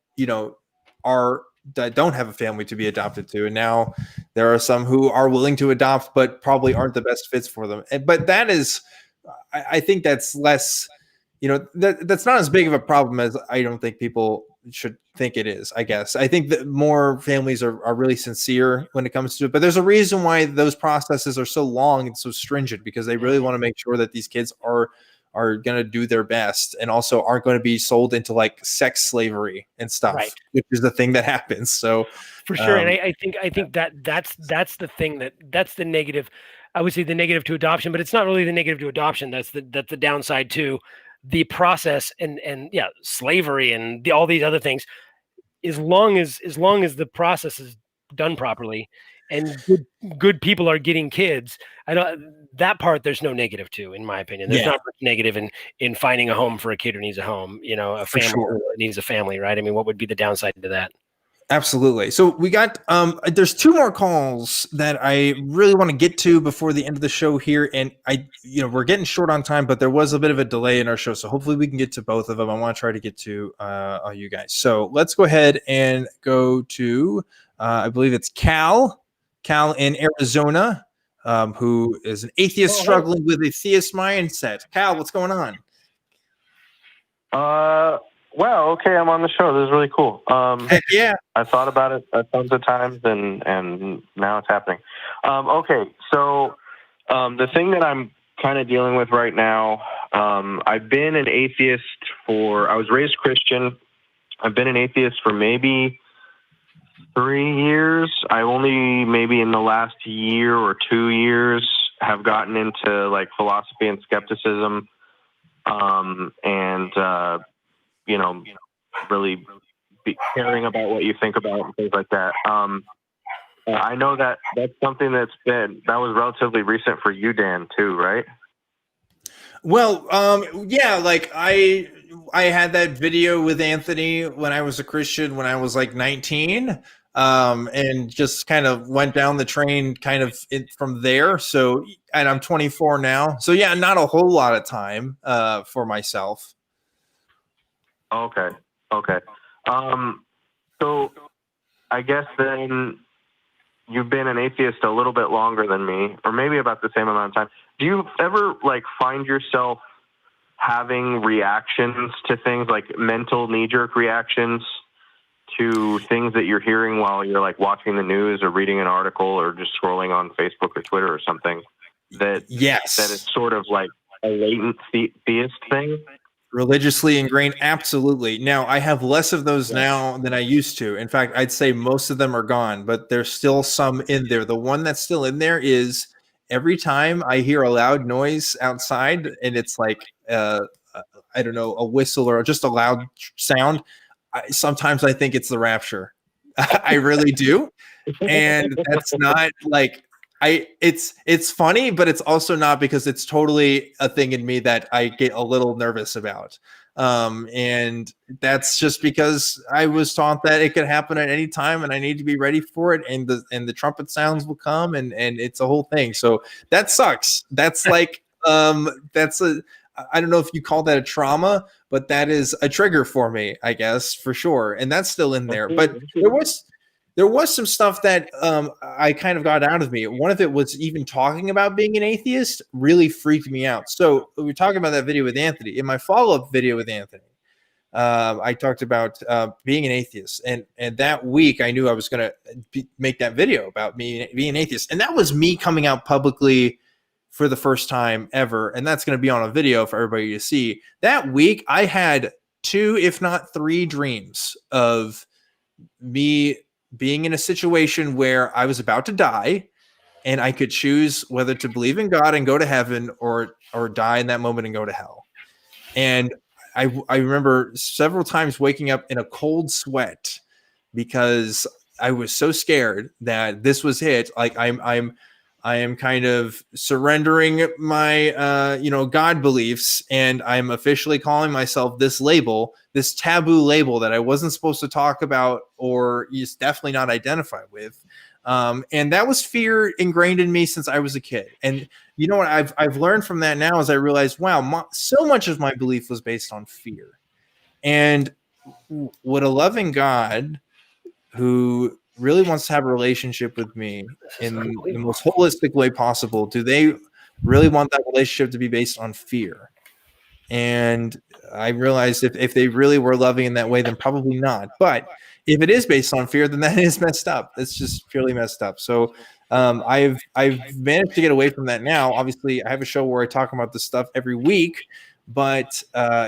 that don't have a family to be adopted to. And now there are some who are willing to adopt, but probably aren't the best fits for them. But that is, I think that's less, that's not as big of a problem as I don't think people should think it is. I guess I think that more families are really sincere when it comes to it, but there's a reason why those processes are so long and so stringent, because they really want to make sure that these kids are going to do their best, and also aren't going to be sold into like sex slavery and stuff, right, which is the thing that happens. So for sure. And I think that's the thing that's the negative. I would say the negative to adoption, but it's not really the negative to adoption. That's the downside to the process and slavery and all these other things. As long as the process is done properly and good people are getting kids, that part there's no negative to, in my opinion. There's not much negative in finding a home for a kid who needs a home, a family who needs a family, right? I mean, what would be the downside to that? Absolutely. So we got there's two more calls that I really want to get to before the end of the show here, and we're getting short on time, but there was a bit of a delay in our show, so hopefully we can get to both of them. I want to try to get to all you guys. So let's go ahead and go to I believe it's Cal in Arizona, who is an atheist struggling with a theist mindset. Cal, what's going on? Well, okay, I'm on the show. This is really cool. Heck yeah. I thought about it a tons of times, and now it's happening. Okay, so the thing that I'm kind of dealing with right now, I've been an atheist I was raised Christian. I've been an atheist for maybe 3 years. I only maybe in the last year or 2 years have gotten into like philosophy and skepticism, and really be caring about what you think about and things like that. I know that that's something that was relatively recent for you, Dan, too, right? Well, yeah, like I had that video with Anthony when I was a Christian when I was like 19, and just kind of went down the train kind of from there. So, and I'm 24 now. So yeah, not a whole lot of time for myself. Okay. So I guess then you've been an atheist a little bit longer than me, or maybe about the same amount of time. Do you ever like find yourself having reactions to things, like mental knee-jerk reactions to things that you're hearing while you're like watching the news or reading an article or just scrolling on Facebook or Twitter or something that is sort of like a latent theist thing? Religiously ingrained, absolutely. Now I have less of those now than I used to. In fact, I'd say most of them are gone, but there's still some in there. The one that's still in there is every time I hear a loud noise outside, and it's like I don't know, a whistle or just a loud sound, sometimes I think it's the rapture. I really do, and that's not like it's funny, but it's also not, because it's totally a thing in me that I get a little nervous about. And that's just because I was taught that it could happen at any time and I need to be ready for it. And the trumpet sounds will come and it's a whole thing. So that sucks. That's like, I don't know if you call that a trauma, but that is a trigger for me, I guess, for sure. And that's still in there, but there was some stuff that I kind of got out of me. One of it was even talking about being an atheist really freaked me out. So we were talking about that video with Anthony. In my follow-up video with Anthony, I talked about being an atheist. And that week, I knew I was going to make that video about me being an atheist. And that was me coming out publicly for the first time ever. And that's going to be on a video for everybody to see. That week, I had 2, if not 3 dreams of me being in a situation where I was about to die and I could choose whether to believe in God and go to heaven or die in that moment and go to hell. And I remember several times waking up in a cold sweat because I was so scared that this was it. Like I am kind of surrendering my God beliefs, and I'm officially calling myself this label, this taboo label that I wasn't supposed to talk about or is definitely not identify with. And that was fear ingrained in me since I was a kid. And you know what I've learned from that now is I realized, wow, so much of my belief was based on fear. And would a loving God who really wants to have a relationship with me in the most holistic way possible, do they really want that relationship to be based on fear? And I realized if they really were loving in that way, then probably not. But if it is based on fear, then that is messed up. It's just purely messed up. So I've managed to get away from that now. Obviously, I have a show where I talk about this stuff every week. But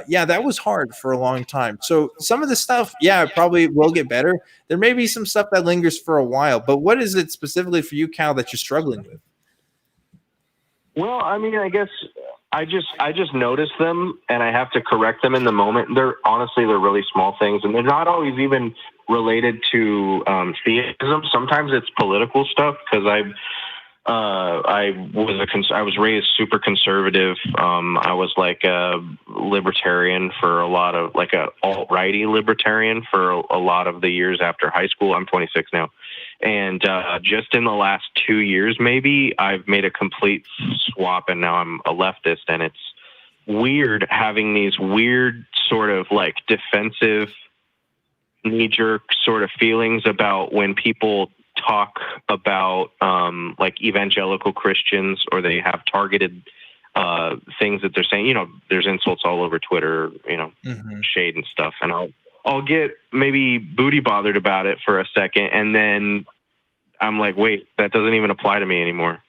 yeah, that was hard for a long time. So some of the stuff, yeah, it probably will get better. There may be some stuff that lingers for a while. But what is it specifically for you, Cal, that you're struggling with? Well, I mean, I guess I just notice them and I have to correct them in the moment. They're really small things, and they're not always even related to theism. Sometimes it's political stuff, because I was raised super conservative. I was like a libertarian for a lot of, like a alt-righty libertarian for a lot of the years after high school. I'm 26 now. And just in the last 2 years, maybe, I've made a complete swap, and now I'm a leftist. And it's weird having these weird sort of like defensive, knee-jerk sort of feelings about when people talk about like evangelical Christians, or they have targeted things that they're saying. You know, there's insults all over Twitter, you know, shade and stuff. And I'll get maybe booty bothered about it for a second, and then I'm like, wait, that doesn't even apply to me anymore.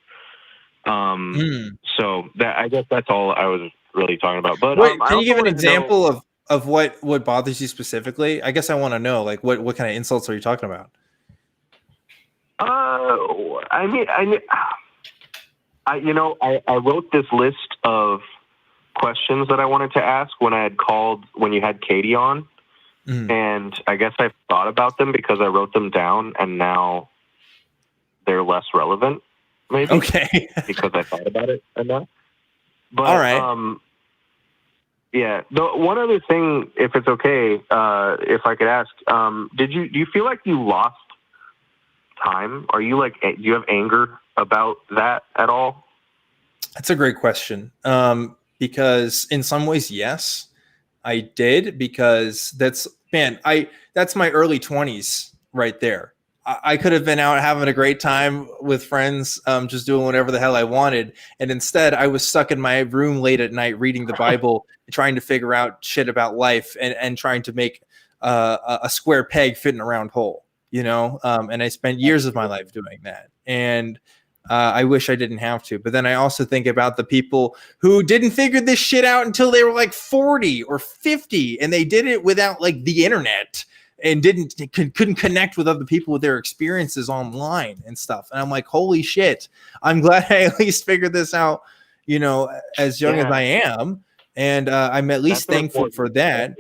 So that, I guess that's all I was really talking about. But wait, can you give an example of what bothers you specifically? I guess I want to know, like, what kind of insults are you talking about? I wrote this list of questions that I wanted to ask when you had Katie on. And I guess I've thought about them because I wrote them down, and now they're less relevant, maybe. Okay. Because I thought about it enough. But, all right. Yeah. The one other thing, if it's okay, if I could ask, do you feel like you lost time? Are you like, do you have anger about that at all? That's a great question. Because in some ways, yes, I did, because that's my early 20s right there. I could have been out having a great time with friends, just doing whatever the hell I wanted. And instead I was stuck in my room late at night, reading the Bible, trying to figure out shit about life, and trying to make a square peg fit in a round hole, you know? And I spent years of my life doing that. And I wish I didn't have to. But then I also think about the people who didn't figure this shit out until they were like 40 or 50, and they did it without like the internet, and couldn't connect with other people with their experiences online and stuff. And I'm like, holy shit, I'm glad I at least figured this out, you know, as young as I am. And I'm at least thankful for that.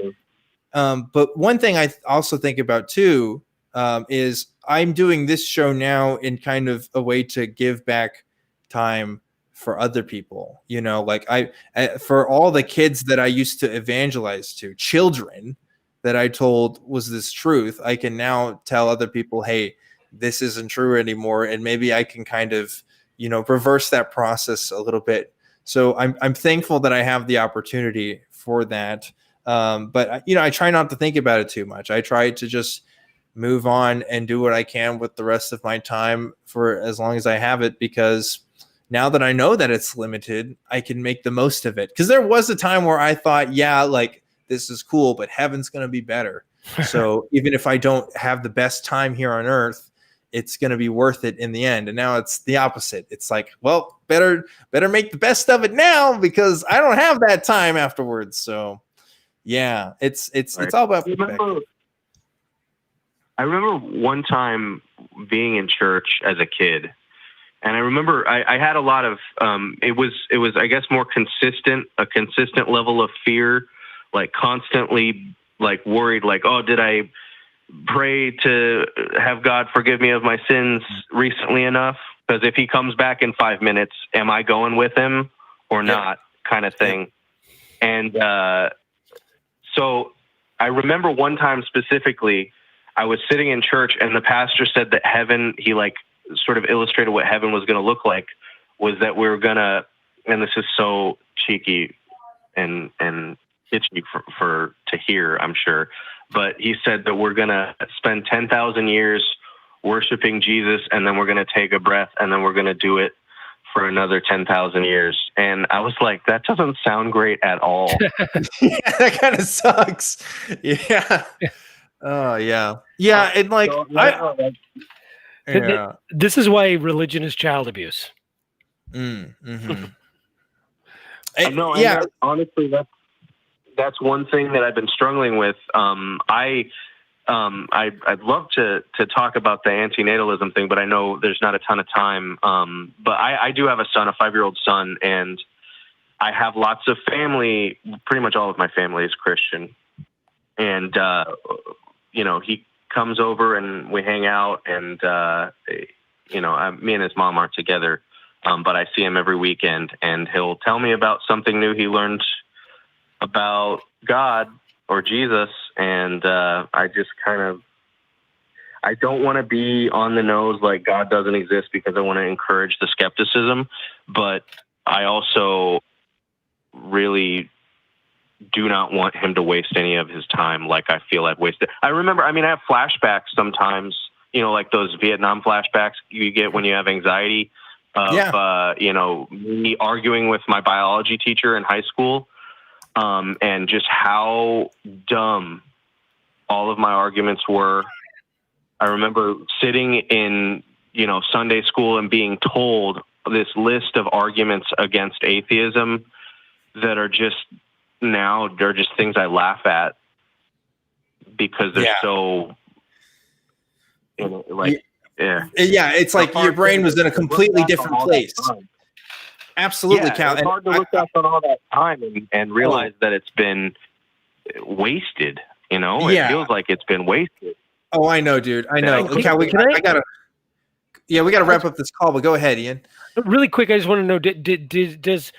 But one thing I also think about too, is I'm doing this show now in kind of a way to give back time for other people, you know, like for all the kids that I used to evangelize to, children that I told was this truth, I can now tell other people, hey, this isn't true anymore. And maybe I can kind of, you know, reverse that process a little bit. So I'm thankful that I have the opportunity for that. But, you know, I try not to think about it too much. I try to just move on and do what I can with the rest of my time for as long as I have it, because now that I know that it's limited, I can make the most of it. Because there was a time where I thought, yeah, like, this is cool, but heaven's going to be better. So even if I don't have the best time here on earth, it's going to be worth it in the end. And now it's the opposite. It's like, well, better make the best of it now, because I don't have that time afterwards. So yeah, it's all about perspective. I remember one time being in church as a kid, and I remember I had a lot of, it was, I guess, a consistent level of fear, like constantly like worried, like, oh, did I pray to have God forgive me of my sins recently enough? Because if he comes back in 5 minutes, am I going with him or not, kind of thing. And so I remember one time specifically, I was sitting in church, and the pastor said that heaven, he like sort of illustrated what heaven was going to look like, was that we were going to, and this is so cheeky and itchy for to hear, I'm sure, but he said that we're going to spend 10,000 years worshiping Jesus, and then we're going to take a breath, and then we're going to do it for another 10,000 years. And I was like, that doesn't sound great at all. Yeah, that kind of sucks. Yeah. Oh yeah. Yeah. And like, this is why religion is child abuse. Mm-hmm. No, yeah. Honestly, that's one thing that I've been struggling with. I'd love to talk about the antinatalism thing, but I know there's not a ton of time. But I do have a son, a 5-year-old son, and I have lots of family. Pretty much all of my family is Christian, and you know, he comes over and we hang out, and me and his mom aren't together, but I see him every weekend, and he'll tell me about something new he learned about God or Jesus, and I just I don't want to be on the nose like God doesn't exist, because I want to encourage the skepticism, but I also really do not want him to waste any of his time like I feel I've wasted. I remember, I have flashbacks sometimes, like those Vietnam flashbacks you get when you have anxiety of, me arguing with my biology teacher in high school, and just how dumb all of my arguments were. I remember sitting in, Sunday school and being told this list of arguments against atheism that are just, now they're just things I laugh at because they're so, it's like your brain was in a completely different place. Absolutely, Cal. It's hard to look back on all that time and realize that it's been wasted. It feels like it's been wasted. Oh, I know, dude. I know. Cal, we gotta wrap up this call, but go ahead, Ian. Really quick, I just want to know: does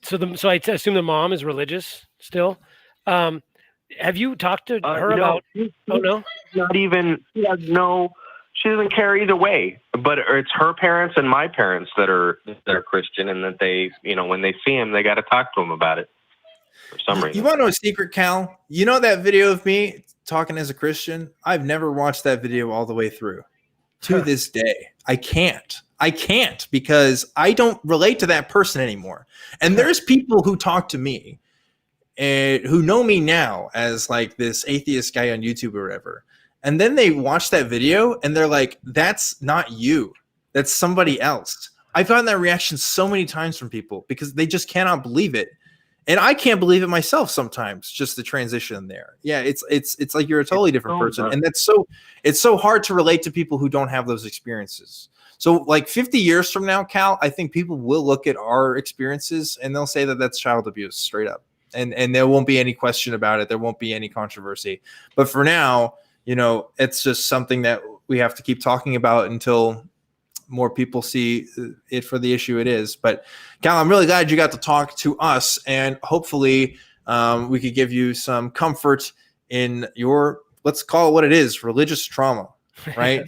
so I assume the mom is religious still? Have you talked to her about? No, not even. She doesn't care either way. But it's her parents and my parents that are Christian, and that they, when they see him, they got to talk to him about it for some reason. You want to know a secret, Cal? You know that video of me talking as a Christian? I've never watched that video all the way through. To this day, I can't because I don't relate to that person anymore. And there's people who talk to me and who know me now as like this atheist guy on YouTube or whatever. And then they watch that video and they're like, that's not you. That's somebody else. I've gotten that reaction so many times from people because they just cannot believe it. And I can't believe it myself sometimes, just the transition there. Yeah, it's like you're a totally different person. And it's so hard to relate to people who don't have those experiences. So like 50 years from now, Cal, I think people will look at our experiences and they'll say that that's child abuse straight up. And there won't be any question about it. There won't be any controversy. But for now, it's just something that we have to keep talking about until more people see it for the issue it is. But Cal, I'm really glad you got to talk to us, and hopefully we could give you some comfort in your, let's call it what it is, religious trauma, right?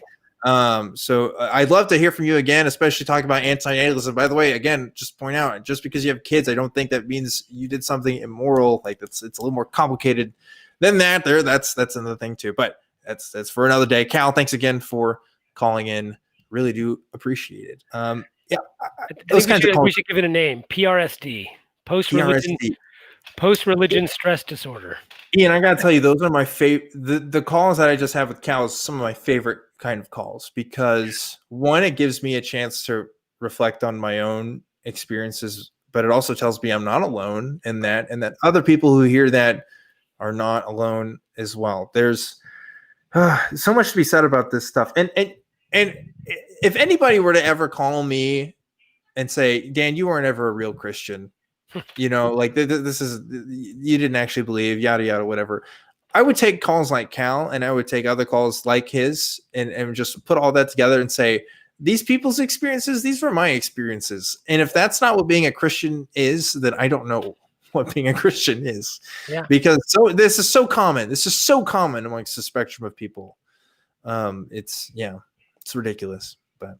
So I'd love to hear from you again, especially talking about anti-natalism. By the way, again, just point out, just because you have kids, I don't think that means you did something immoral. Like it's a little more complicated than that. That's another thing too, but that's for another day. Cal, thanks again for calling in. Really do appreciate it. I think we should give it a name. PRSD, post-religion stress disorder. Ian, I gotta tell you, those are my favorite. The calls that I just have with Cal is some of my favorite kind of calls because one, it gives me a chance to reflect on my own experiences, but it also tells me I'm not alone in that, and that other people who hear that are not alone as well. There's so much to be said about this stuff, and if anybody were to ever call me and say, Dan, you weren't ever a real Christian, like this is, you didn't actually believe, yada, yada, whatever. I would take calls like Cal and I would take other calls like his and just put all that together and say, these people's experiences, these were my experiences. And if that's not what being a Christian is, then I don't know what being a Christian is. Yeah. Because this is so common. This is so common amongst the spectrum of people. It's ridiculous. But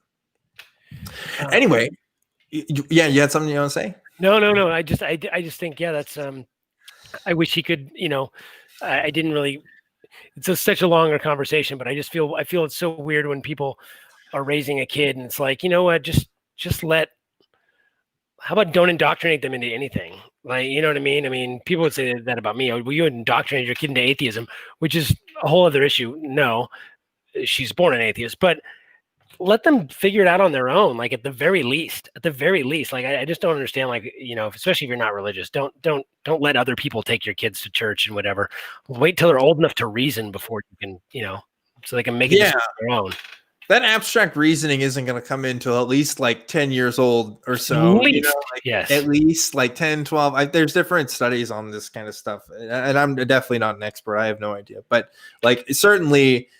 anyway, you had something you want to say? No. I just think, that's, I wish he could, I didn't really, it's such a longer conversation, but I feel it's so weird when people are raising a kid and it's like, you know what, just how about don't indoctrinate them into anything? Like, you know what I mean? I mean, people would say that about me. Well, you indoctrinate your kid into atheism, which is a whole other issue. No, she's born an atheist, but let them figure it out on their own. Like at the very least, like I just don't understand. Like, especially if you're not religious, don't let other people take your kids to church and whatever. Wait till they're old enough to reason before you can, so they can make it on their own. That abstract reasoning isn't going to come in until at least like 10 years old or so. Yes. At least like 10, 12. There's different studies on this kind of stuff. And I'm definitely not an expert. I have no idea. But like certainly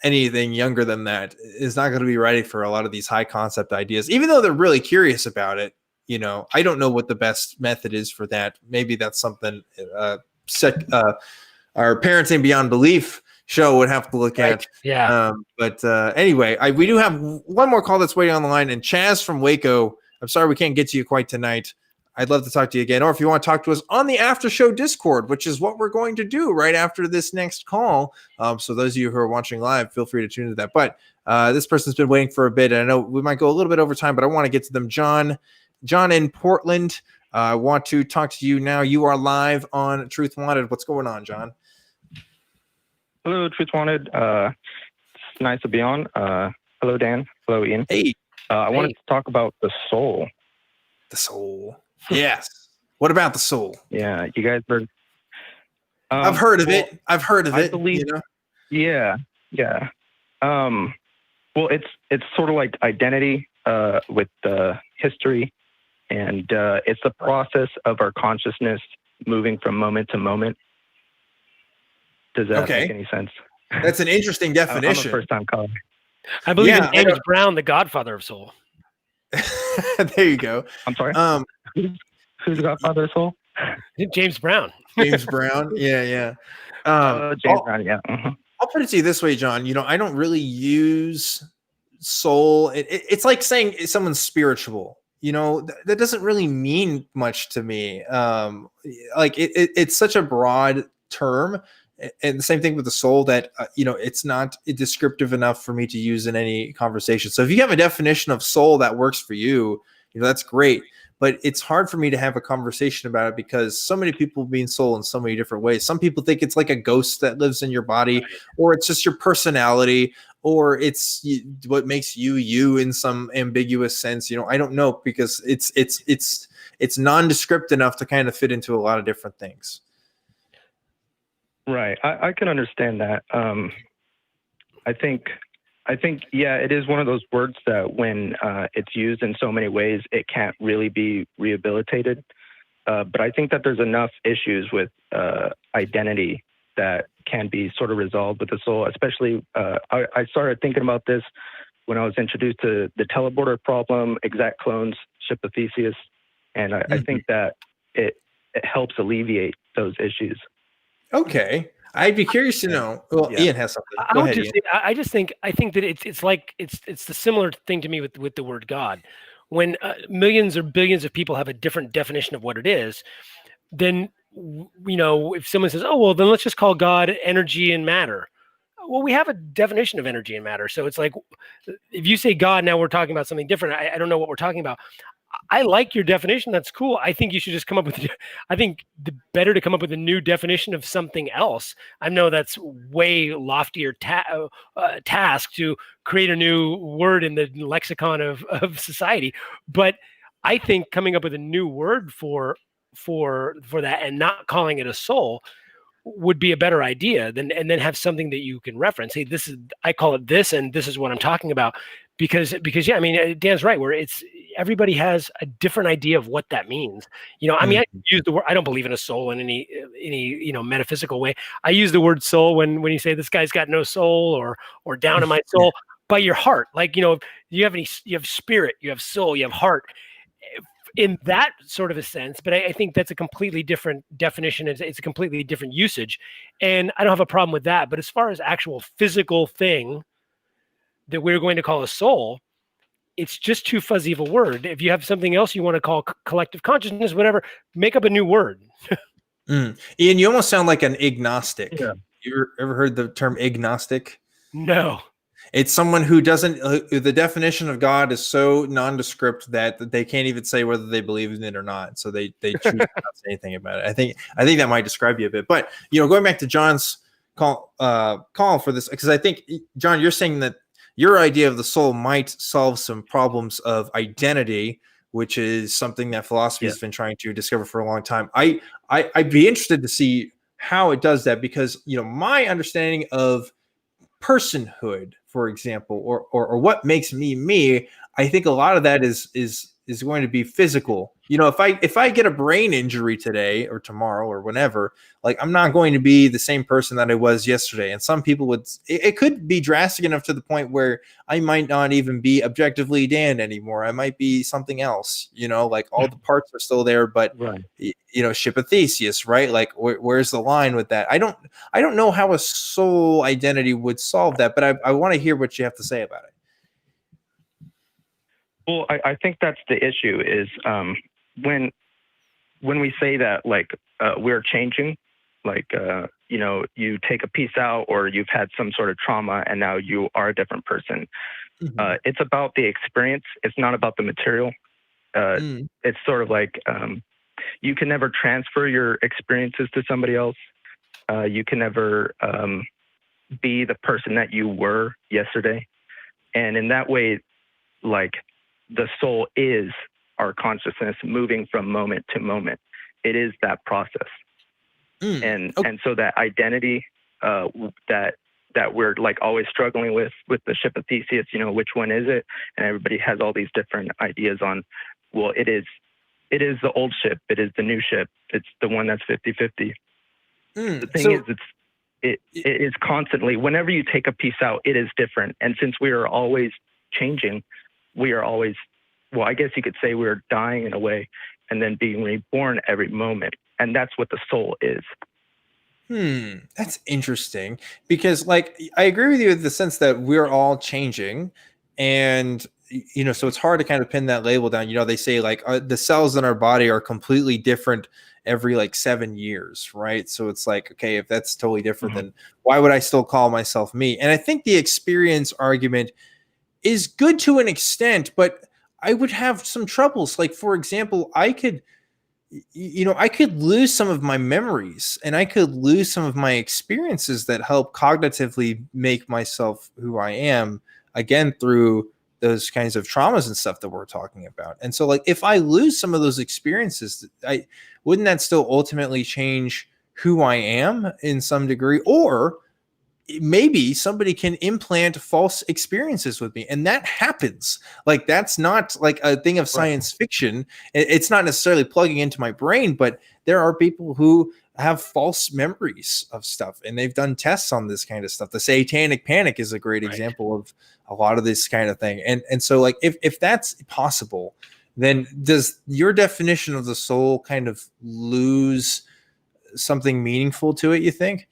anything younger than that is not going to be ready for a lot of these high concept ideas, even though they're really curious about it. You know, I don't know what the best method is for that. Maybe that's something our Parenting Beyond Belief show would have to look at. Yeah. But anyway, we do have one more call that's waiting on the line. And Chaz from Waco, I'm sorry we can't get to you quite tonight. I'd love to talk to you again. Or if you want to talk to us on the after show Discord, which is what we're going to do right after this next call. So those of you who are watching live, feel free to tune into that. But this person's been waiting for a bit. And I know we might go a little bit over time, but I want to get to them. John in Portland, I want to talk to you now. You are live on Truth Wanted. What's going on, John? Hello, Truth Wanted. It's nice to be on. Hello, Dan. Hello, Ian. Hey. I wanted to talk about the soul. The soul. Yes. What about the soul? Yeah, you guys heard? I've heard of it. I've heard of I it. believe, you know? Yeah. Well, it's sort of like identity with history, and it's the process of our consciousness moving from moment to moment. Does that make any sense? That's an interesting definition. I'm a first-time caller. I believe in James Brown, the godfather of soul. There you go. I'm sorry. Who's the godfather of soul? James Brown. James Brown. Yeah. James Brown. Yeah. I'll put it to you this way, John. You know, I don't really use soul. It's like saying someone's spiritual. You know, that doesn't really mean much to me. Like it's such a broad term. And the same thing with the soul that, it's not descriptive enough for me to use in any conversation. So if you have a definition of soul that works for you, that's great. But it's hard for me to have a conversation about it because so many people mean soul in so many different ways. Some people think it's like a ghost that lives in your body, or it's just your personality, or it's what makes you in some ambiguous sense. I don't know, because it's nondescript enough to kind of fit into a lot of different things. Right. I can understand that. I think, yeah, it is one of those words that when it's used in so many ways, it can't really be rehabilitated. But I think that there's enough issues with identity that can be sort of resolved with the soul, especially I started thinking about this when I was introduced to the teleporter problem, exact clones, ship of Theseus. And I think that it helps alleviate those issues. Okay, I'd be curious to know. Well, yeah. Ian has something. Go ahead, Ian. I think that it's like it's the similar thing to me with the word God. When millions or billions of people have a different definition of what it is, then if someone says, "Oh, well, then let's just call God energy and matter." Well, we have a definition of energy and matter, so it's like if you say God, now we're talking about something different. I don't know what we're talking about. I like your definition. That's cool. I think you should just come up with, I think better to come up with a new definition of something else. I know that's way loftier task to create a new word in the lexicon of society. But I think coming up with a new word for that and not calling it a soul would be a better idea and then have something that you can reference. Hey, I call it this, and this is what I'm talking about. Because yeah, I mean, Dan's right. Where everybody has a different idea of what that means. I mean, I use the word. I don't believe in a soul in any metaphysical way. I use the word soul when you say this guy's got no soul or down in my soul by your heart. Like you have spirit, you have soul, you have heart. In that sort of a sense, but I think that's a completely different definition. It's a completely different usage, and I don't have a problem with that. But as far as actual physical thing that we're going to call a soul, it's just too fuzzy of a word. If you have something else you want to call collective consciousness, whatever, make up a new word. Ian, you almost sound like an agnostic. Yeah. You ever heard the term agnostic? No. It's someone who doesn't, the definition of God is so nondescript that they can't even say whether they believe in it or not. So they choose not to say anything about it. I think that might describe you a bit. But, going back to John's call for this, because I think, John, you're saying that your idea of the soul might solve some problems of identity, which is something that philosophy has been trying to discover for a long time. I'd be interested to see how it does that, because, my understanding of personhood, for example, or what makes me, I think a lot of that is is going to be physical. You know, if I get a brain injury today or tomorrow or whenever, like I'm not going to be the same person that I was yesterday. And some people it could be drastic enough to the point where I might not even be objectively Dan anymore. I might be something else, you know, like all the parts are still there, but Right. you know, ship a thesis, right? Like where's the line with that? I don't know how a soul identity would solve that, but I want to hear what you have to say about it. Well, I think that's the issue is when we say that like we're changing, like you know, you take a piece out or you've had some sort of trauma and now you are a different person. It's about the experience. It's not about the material. It's sort of like you can never transfer your experiences to somebody else. You can never be the person that you were yesterday. And in that way, like the soul is our consciousness moving from moment to moment. It is that process. And so that identity that we're like always struggling with the ship of Theseus, you know, which one is it? And everybody has all these different ideas on, well, it is the old ship. It is the new ship. It's the one that's 50-50. The thing is, it is constantly, whenever you take a piece out, it is different. And since we are always changing, we are always, well, I guess you could say we're dying in a way and then being reborn every moment. And that's what the soul is. That's interesting because like, I agree with you in the sense that we're all changing and, you know, so it's hard to kind of pin that label down. You know, they say like the cells in our body are completely different every like 7 years, right? So it's like, okay, if that's totally different, then why would I still call myself me? And I think the experience argument is good to an extent, but I would have some troubles. Like, for example, I could lose some of my memories and I could lose some of my experiences that help cognitively make myself who I am, again, through those kinds of traumas and stuff that we're talking about. And so like, if I lose some of those experiences, wouldn't that still ultimately change who I am in some degree? Or maybe somebody can implant false experiences with me, and that happens. Like, that's not like a thing of science fiction. It's not necessarily plugging into my brain, but there are people who have false memories of stuff, and they've done tests on this kind of stuff. The satanic panic is a great example of a lot of this kind of thing. And so like, if that's possible, then does your definition of the soul kind of lose something meaningful to it, you think?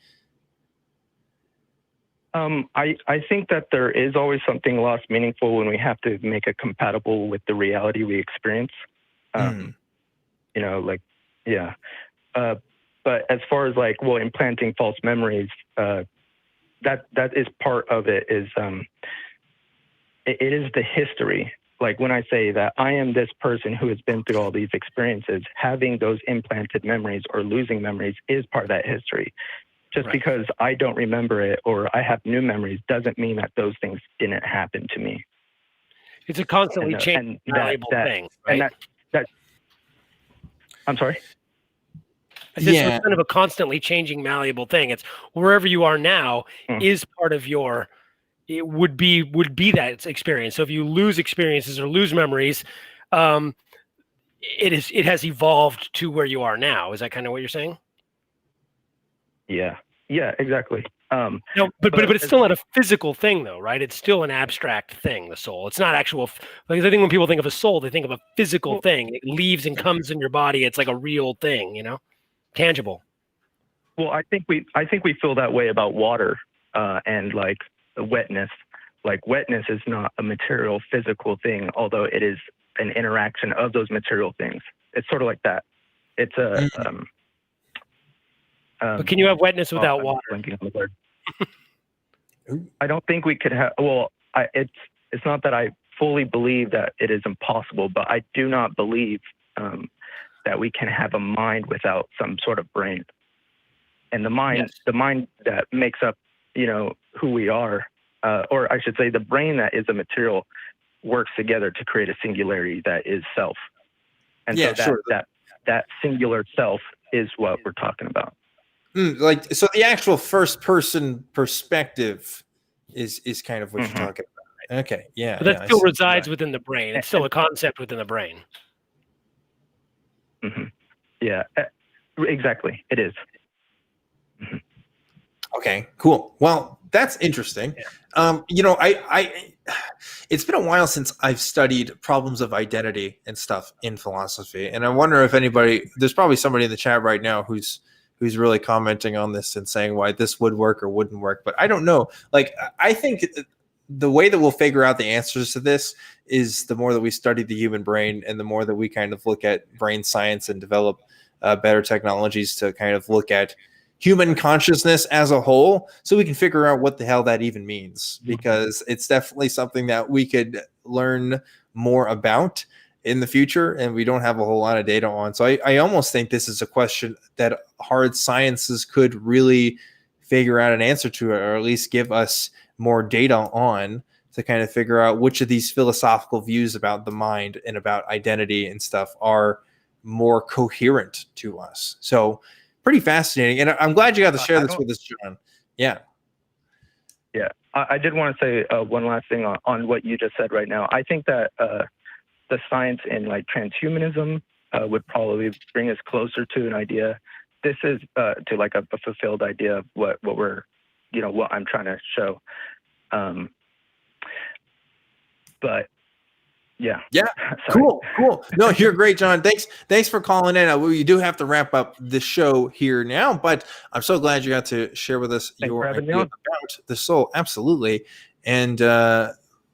I think that there is always something lost meaningful when we have to make it compatible with the reality we experience. You know, like, yeah. But as far as like, well, implanting false memories, that is part of it. Is it is the history. Like when I say that I am this person who has been through all these experiences, having those implanted memories or losing memories is part of that history. Just because I don't remember it or I have new memories doesn't mean that those things didn't happen to me. It's a constantly changing, valuable thing, right? And that I'm sorry? It's kind of a constantly changing, malleable thing. It's wherever you are now is part of your, it would be that experience. So if you lose experiences or lose memories, it has evolved to where you are now. Is that kind of what you're saying? Yeah, exactly. No, but it's still not a physical thing, though, right? It's still an abstract thing, the soul. It's not actual. Because I think when people think of a soul, they think of a physical thing. It leaves and comes in your body. It's like a real thing, you know, tangible. Well, I think we feel that way about water and like the wetness. Like wetness is not a material, physical thing, although it is an interaction of those material things. It's sort of like that. It's a. But can you have wetness without water? I don't think we could have. Well, it's not that I fully believe that it is impossible, but I do not believe that we can have a mind without some sort of brain. And the mind that makes up, you know, who we are, or I should say, the brain that is a material works together to create a singularity that is self. And that singular self is what we're talking about. Like, so the actual first person perspective is kind of what you're talking about. Okay. Yeah. But that yeah, I still see. resides Right. within the brain. It's still a concept within the brain. Mhm. Yeah, exactly. It is. Okay, cool. Well, that's interesting. You know, it's been a while since I've studied problems of identity and stuff in philosophy, and I wonder if anybody, there's probably somebody in the chat right now who's really commenting on this and saying why this would work or wouldn't work. But I don't know. Like, I think the way that we'll figure out the answers to this is the more that we study the human brain and the more that we kind of look at brain science and develop better technologies to kind of look at human consciousness as a whole, so we can figure out what the hell that even means, because it's definitely something that we could learn more about in the future, and we don't have a whole lot of data on. So I almost think this is a question that hard sciences could really figure out an answer to, or at least give us more data on, to kind of figure out which of these philosophical views about the mind and about identity and stuff are more coherent to us. So pretty fascinating, and I'm glad you got to share this with us, John. Yeah. Yeah, I did want to say one last thing on what you just said right now. I think that the science in like transhumanism would probably bring us closer to an idea. This is to like a fulfilled idea of what we're, what I'm trying to show. But yeah. Cool. No, you're great, John. Thanks for calling in. We do have to wrap up the show here now, but I'm so glad you got to share with us your idea about the soul. Absolutely. And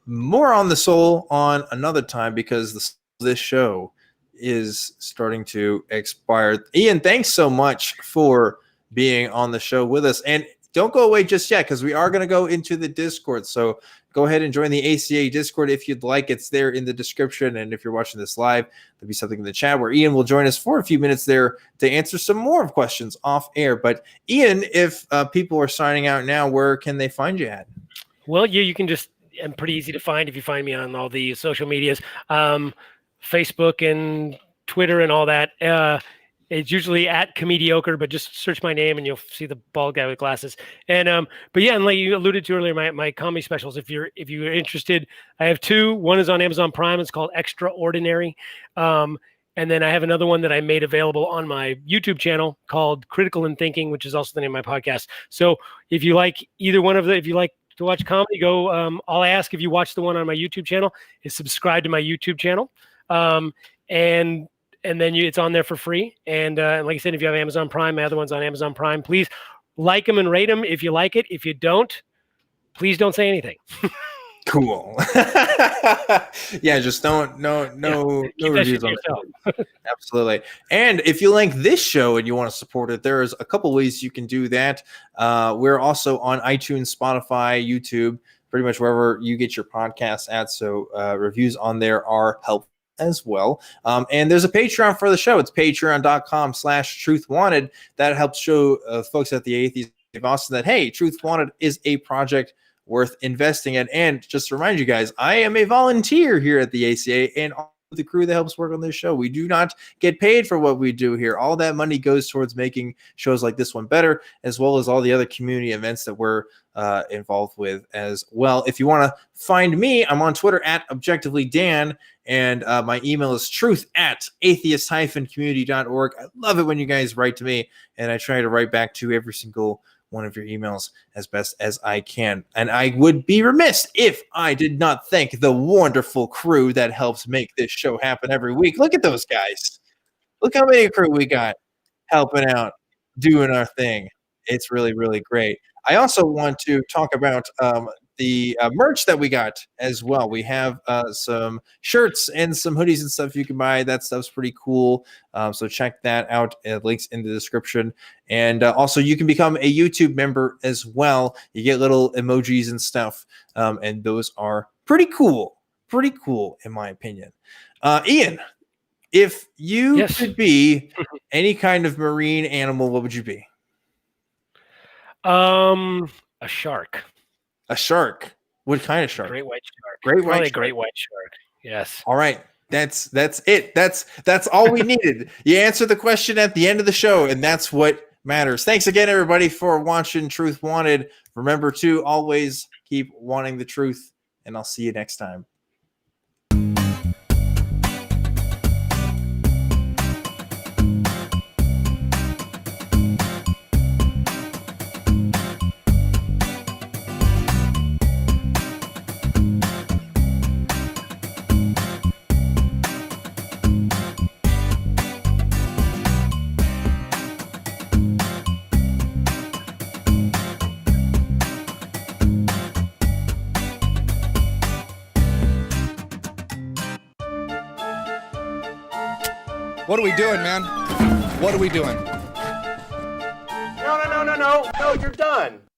more on the soul on another time, because this show is starting to expire. Ian, thanks so much for being on the show with us. And don't go away just yet, because we are going to go into the Discord. So go ahead and join the ACA Discord if you'd like. It's there in the description. And if you're watching this live, there'll be something in the chat where Ian will join us for a few minutes there to answer some more questions off air. But Ian, if people are signing out now, where can they find you at? Well, you can just, I'm pretty easy to find if you find me on all the social medias, Facebook and Twitter and all that. It's usually at Comediocre, but just search my name and you'll see the bald guy with glasses. And but yeah, and like you alluded to earlier, my comedy specials. If you're interested, I have two. One is on Amazon Prime. It's called Extraordinary. And then I have another one that I made available on my YouTube channel called Critical in Thinking, which is also the name of my podcast. So if you like either one of the, if you like to watch comedy, go. All I ask, if you watch the one on my YouTube channel, is subscribe to my YouTube channel. And then it's on there for free. And like I said, if you have Amazon Prime, my other one's on Amazon Prime. Please like them and rate them if you like it. If you don't, please don't say anything. Cool. Yeah, just no reviews on it. Absolutely. And if you like this show and you want to support it, there's a couple ways you can do that. We're also on iTunes, Spotify, YouTube, pretty much wherever you get your podcasts at. So reviews on there are helpful as well. And there's a Patreon for the show. It's patreon.com/truthwanted. That helps show folks at the Atheist of Austin that, hey, Truth Wanted is a project worth investing in. And just to remind you guys, I am a volunteer here at the ACA and all the crew that helps work on this show. We do not get paid for what we do here. All that money goes towards making shows like this one better, as well as all the other community events that we're involved with as well. If you want to find me, I'm on Twitter at ObjectivelyDan, and my email is truth@atheist-community.org. I love it when you guys write to me, and I try to write back to every single one of your emails as best as I can. And I would be remiss if I did not thank the wonderful crew that helps make this show happen every week. Look at those guys. Look how many crew we got helping out, doing our thing. It's really, really great. I also want to talk about the merch that we got as well. We have some shirts and some hoodies and stuff you can buy. That stuff's pretty cool. So check that out. Links in the description. And also you can become a YouTube member as well. You get little emojis and stuff. And those are pretty cool. Pretty cool, in my opinion. Ian, if you could be any kind of marine animal, what would you be? A shark. A shark. What kind of shark? Great white shark. Great white shark. Great white shark. Yes. All right. That's it. That's all we needed. You answer the question at the end of the show, and that's what matters. Thanks again, everybody, for watching Truth Wanted. Remember to always keep wanting the truth and I'll see you next time. What are we doing, man? What are we doing? No, you're done.